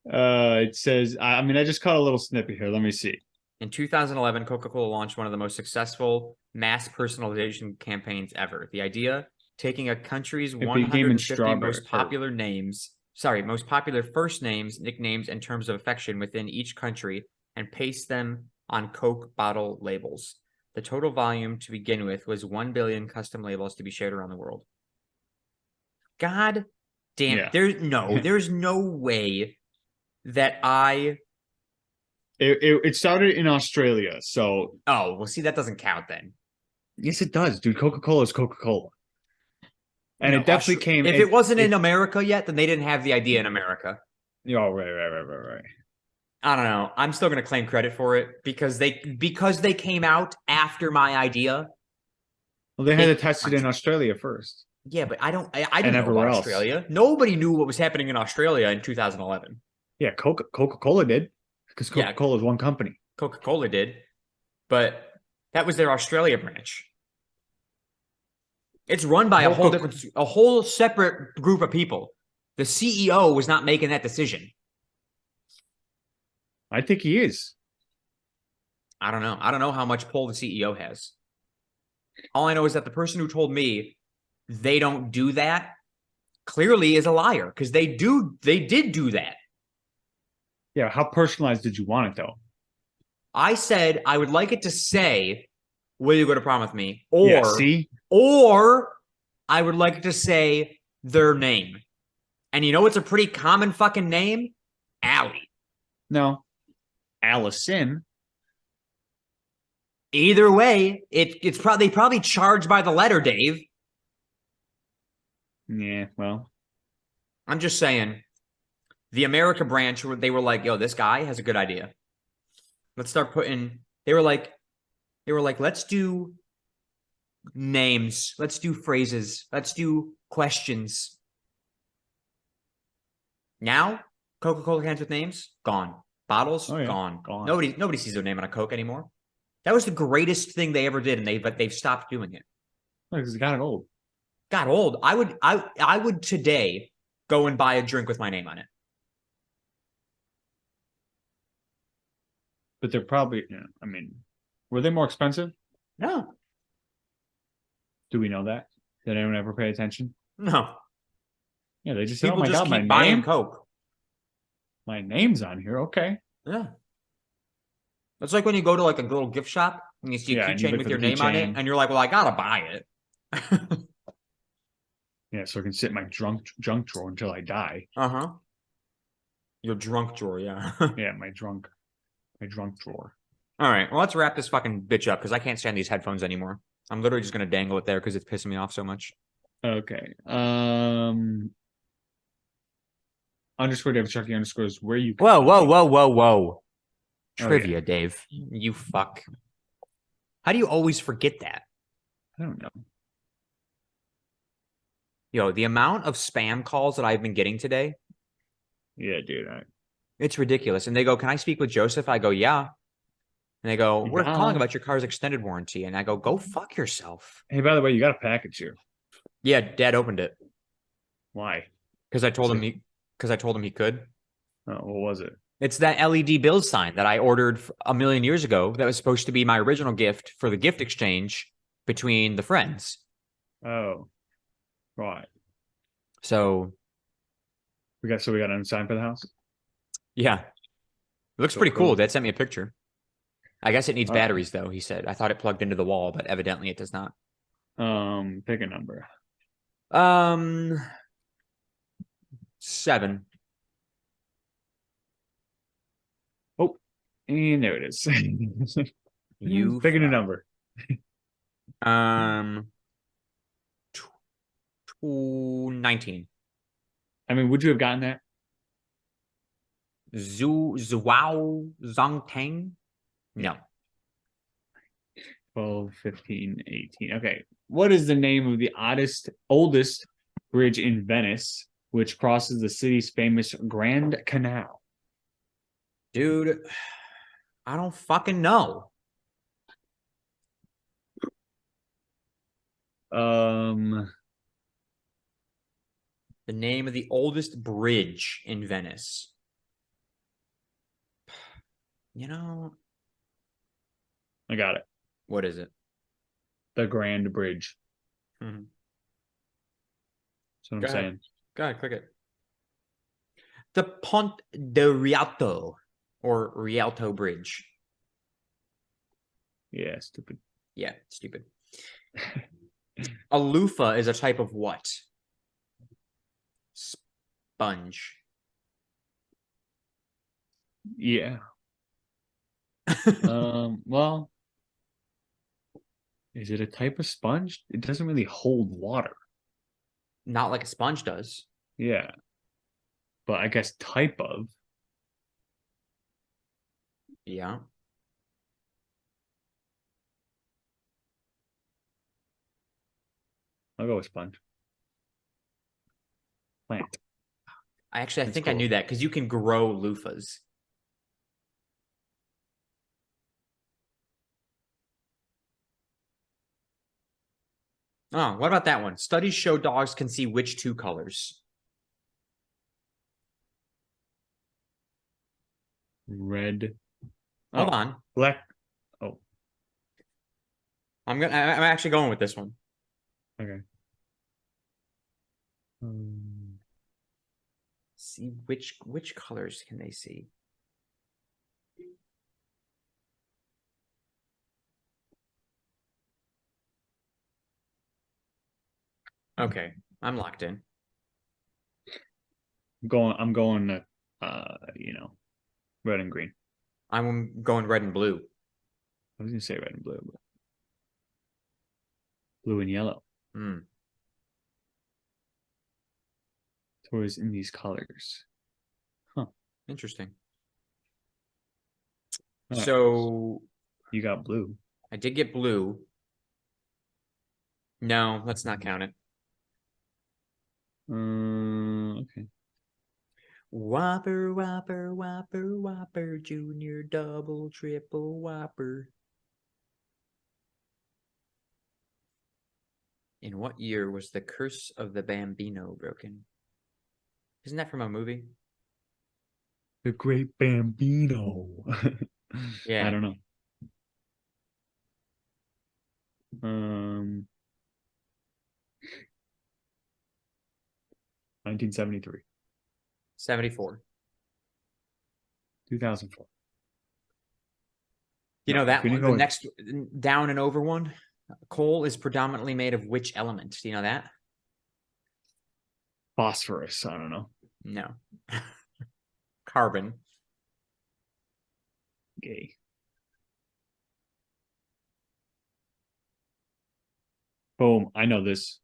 It says, I mean, I just caught a little snippet here. Let me see. In 2011, Coca-Cola launched one of the most successful mass personalization campaigns ever. The idea, taking a country's 150 most popular first names, nicknames, and terms of affection within each country and paste them on Coke bottle labels. The total volume to begin with was 1 billion custom labels to be shared around the world. God damn it. There's no way that It started in Australia, so. Oh, well, see, that doesn't count then. Yes, it does, dude. Coca-Cola is Coca-Cola. And it definitely came. If it wasn't in America yet, then they didn't have the idea in America. Oh, right. I don't know. I'm still going to claim credit for it because they came out after my idea. Well, they had to test it in Australia first. Yeah, but I didn't know about Australia. Nobody knew what was happening in Australia in 2011. Yeah, Coca-Cola did because Coca-Cola is one company. Coca-Cola did, but that was their Australia branch. It's run by a Whole whole separate group of people. The CEO was not making that decision. I think he is. I don't know. I don't know how much pull the CEO has. All I know is that the person who told me they don't do that clearly is a liar because they did do that. Yeah, how personalized did you want it though? I said I would like it to say, "Will you go to prom with me?" Or I would like it to say their name. And you know what's a pretty common fucking name? Allie. No. Allison. Either way, it's probably they probably charge by the letter, Dave. Yeah, well. I'm just saying. The America branch, they were like, yo, this guy has a good idea. Let's start putting, they were like, let's do names. Let's do phrases. Let's do questions. Now, Coca-Cola cans with names, gone. Bottles, gone. Nobody sees their name on a Coke anymore. That was the greatest thing they ever did, and they've stopped doing it. Because it got old. Got old. I would today go and buy a drink with my name on it. But they're probably, I mean, were they more expensive? No. Do we know that? Did anyone ever pay attention? No. Yeah, they just said, People oh my just God, keep my buying name? Coke. My name's on here. Okay. Yeah. It's like when you go to like a little gift shop and you see a keychain with your name on it, and you're like, well, I gotta buy it. Yeah, so I can sit in my junk drawer until I die. Uh-huh. Your drunk drawer, yeah. Yeah, my drunk drawer. All right, well, let's wrap this fucking bitch up because I can't stand these headphones anymore. I'm literally just gonna dangle it there because it's pissing me off so much. Okay. Underscore David Chucky underscores where you. Whoa. Trivia, yeah. Dave. You fuck. How do you always forget that? I don't know. Yo, the amount of spam calls that I've been getting today. Yeah, dude. It's ridiculous. And they go, can I speak with Joseph? I go, yeah. And they go, we're calling about your car's extended warranty. And I go, go fuck yourself. Hey, by the way, you got a package here. Yeah, Dad opened it. Why? Because I told him he could. Oh, what was it? It's that LED bill sign that I ordered a million years ago that was supposed to be my original gift for the gift exchange between the friends. Oh. Right. So we got a sign for the house? Yeah. It looks pretty cool. Dad sent me a picture. I guess it needs batteries though, he said. I thought it plugged into the wall, but evidently it does not. Pick a number. 7. Oh, and there it is. You pick a new number. 19. I mean, would you have gotten that? Zuao Zongtang? No. 12, 15, 18. Okay. What is the name of the oldest bridge in Venice, which crosses the city's famous Grand Canal? Dude, I don't fucking know. The name of the oldest bridge in Venice. You know, I got it. What is it? The Grand Bridge. Mm-hmm. That's what I'm saying. Go ahead, click it. The Ponte de Rialto or Rialto Bridge. Yeah, stupid. Yeah, stupid. A loofah is a type of what? Sponge. Yeah. Well, is it a type of sponge? It doesn't really hold water. Not like a sponge does. Yeah. But I guess type of. Yeah. I'll go with sponge. Plant. I think I knew that because you can grow loofahs. Oh, what about that one? Studies show dogs can see which two colors? Red. Hold Oh, on. black. Oh, I'm actually going with this one. okay. See which colors can they see? Okay, I'm locked in. I'm going red and green. I'm going red and blue. I was gonna say red and blue, but blue and yellow. Hmm. Toys in these colors. Interesting. All right. So You got blue. I did get blue. No, let's not count it. Okay. Whopper, Whopper, Whopper, Whopper, Junior, double, triple, Whopper. In what year was the Curse of the Bambino broken? Isn't that from a movie? The Great Bambino. Yeah. I don't know. 1973. 74. 2004. You No, know if that we one, didn't the go with- next down and over one? Coal is predominantly made of which element? Do you know that? Phosphorus. I don't know. No. Carbon. Gay. Boom. I know this.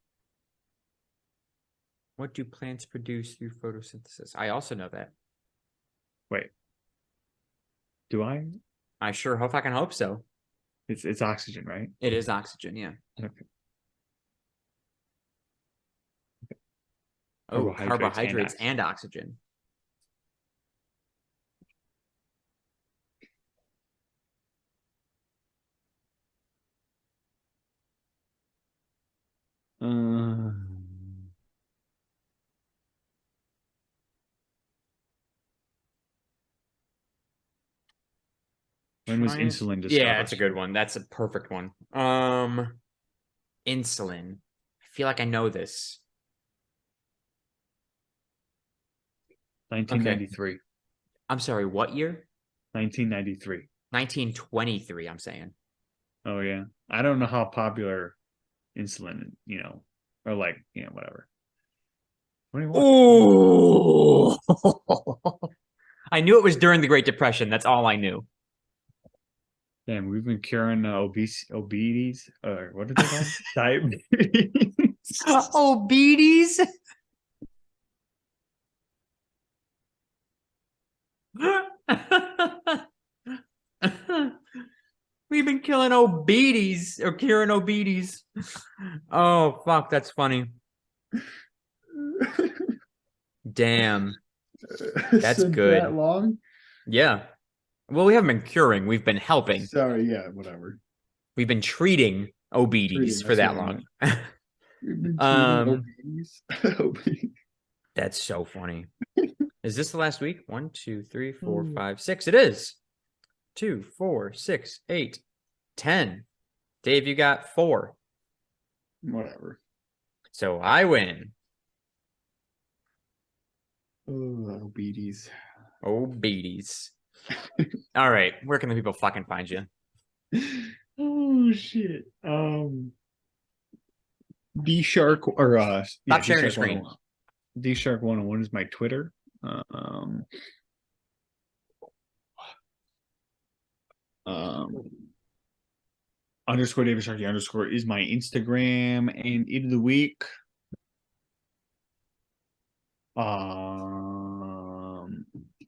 What do plants produce through photosynthesis? I also know that. Wait. Do I? I sure hope I can hope so. It's oxygen, right? It is oxygen, yeah. Okay. Oh, Carbohydrates carbohydrates and and oxygen. When was Trying- insulin discovered? Yeah, that's a good one. That's a perfect one. Insulin. I feel like I know this. 1993. I'm sorry, what year? 1993. 1923, I'm saying. Oh yeah. I don't know how popular insulin, or whatever. 21. Oh, I knew it was during the Great Depression. That's all I knew. Damn, we've been curing obesities, or what are they called? Diabetes. Obedies. We've been killing obedies or curing obedies. Oh fuck, that's funny. Damn. That's Since good. That long? Yeah. Well, we haven't been curing. We've been helping. Sorry, yeah, whatever. We've been treating obedies Treating, for that's that what I long. We've been Um, obedies. That's so funny. Is this the last week? 1, 2, 3, 4, Mm. 5, 6. It is. 2, 4, 6, 8, 10. Dave, you got 4. Whatever. So I win. Oh, obedies. Obedies. All right. Where can the people fucking find you? Oh shit. D Shark or Stop sharing your screen. D Shark 101 is my Twitter. Underscore David Sharkey underscore is my Instagram, and eat of the week.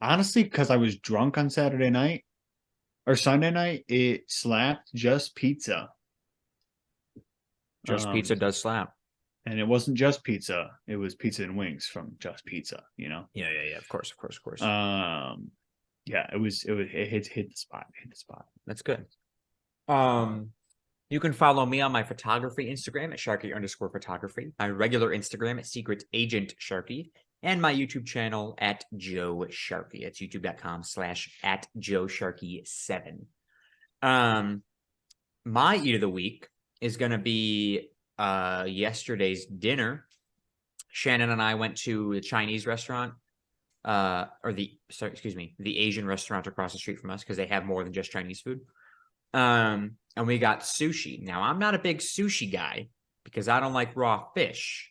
Honestly, because I was drunk on Saturday night or Sunday night, it slapped Just Pizza. Just Pizza does slap. And it wasn't just pizza; it was pizza and wings from Just Pizza. Yeah. Of course. Yeah, it hit the spot. Hit the spot. That's good. You can follow me on my photography Instagram at Sharky_photography, my regular Instagram at Secret Agent Sharky, and my YouTube channel at Joe Sharky. It's youtube.com/@JoeSharky7. My eat of the week is going to be yesterday's dinner. Shannon and I went to a Chinese restaurant, the Asian restaurant across the street from us, because they have more than just Chinese food. And we got sushi. Now, I'm not a big sushi guy because I don't like raw fish.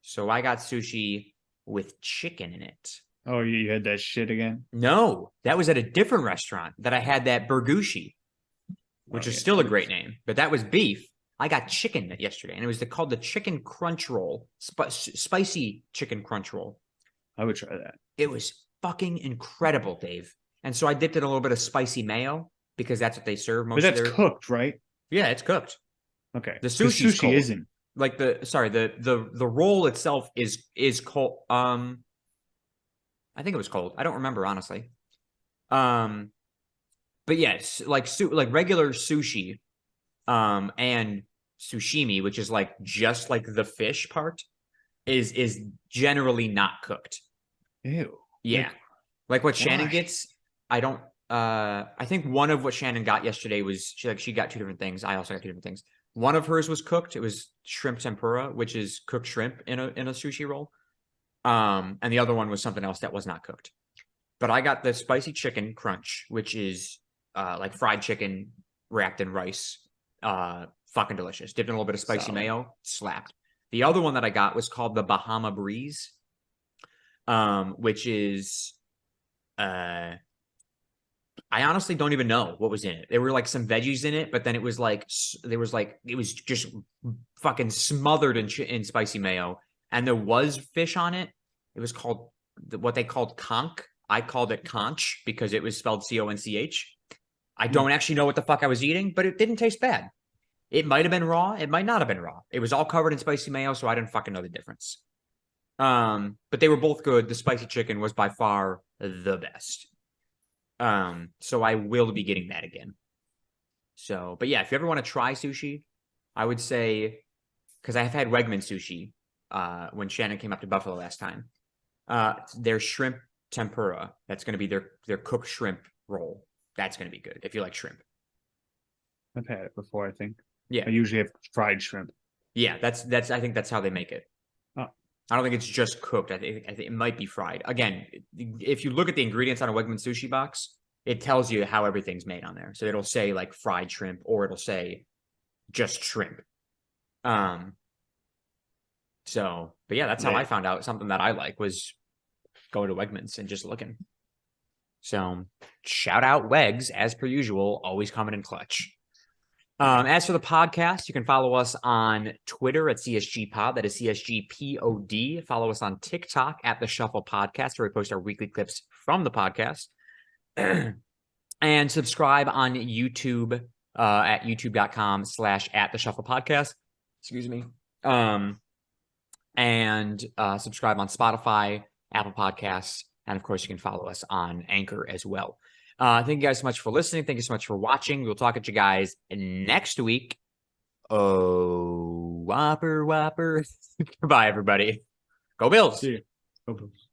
So I got sushi with chicken in it. Oh, you had that shit again? No, that was at a different restaurant that I had that burgushi, which is still a great name, but that was beef. I got chicken yesterday, and it was called the chicken crunch roll, spicy chicken crunch roll. I would try that. It was fucking incredible, Dave. And so I dipped it in a little bit of spicy mayo because that's what they serve most. But that's cooked, right? Yeah, it's cooked. Okay. The sushi isn't. Like the roll itself is cold. I think it was cold. I don't remember, honestly. But yes, like regular sushi, and sashimi, which is like just like the fish part, is generally not cooked. Ew. Yeah. Like what Shannon Why? gets, I don't I think one of what Shannon got yesterday was she got two different things. I also got two different things. One of hers was cooked. It was shrimp tempura, which is cooked shrimp in a sushi roll. And the other one was something else that was not cooked. But I got the spicy chicken crunch, which is like fried chicken wrapped in rice. Fucking delicious. Dipped in a little bit of spicy mayo, slapped. The other one that I got was called the Bahama Breeze, which is I honestly don't even know what was in it. There were like some veggies in it, but then it was just fucking smothered in spicy mayo, and there was fish on it. It was called what they called conch. I called it conch because it was spelled C-O-N-C-H. I don't actually know what the fuck I was eating, but it didn't taste bad. It might have been raw. It might not have been raw. It was all covered in spicy mayo, so I didn't fucking know the difference. But they were both good. The spicy chicken was by far the best. So I will be getting that again. So, but yeah, if you ever want to try sushi, I would say, because I have had Wegman sushi when Shannon came up to Buffalo last time. Their shrimp tempura, that's going to be their cooked shrimp roll. That's going to be good if you like shrimp. I've had it before, I think. Yeah. I usually have fried shrimp. Yeah, that's I think that's how they make it. Oh. I don't think it's just cooked. I think it might be fried. Again, if you look at the ingredients on a Wegman sushi box, it tells you how everything's made on there. So it'll say like fried shrimp, or it'll say just shrimp. So, but yeah, that's how I found out something that I like was going to Wegmans and just looking. So shout out Wegs as per usual, always coming in clutch. As for the podcast, you can follow us on Twitter at CSG Pod. That is CSGPOD. Follow us on TikTok at The Shuffle Podcast, where we post our weekly clips from the podcast. And subscribe on YouTube at youtube.com/at The Shuffle Podcast. Excuse me. And subscribe on Spotify, Apple Podcasts, and of course, you can follow us on Anchor as well. Thank you guys so much for listening. Thank you so much for watching. We'll talk at you guys next week. Oh, Whopper. Goodbye, everybody. Go Bills. See you. Go Bills.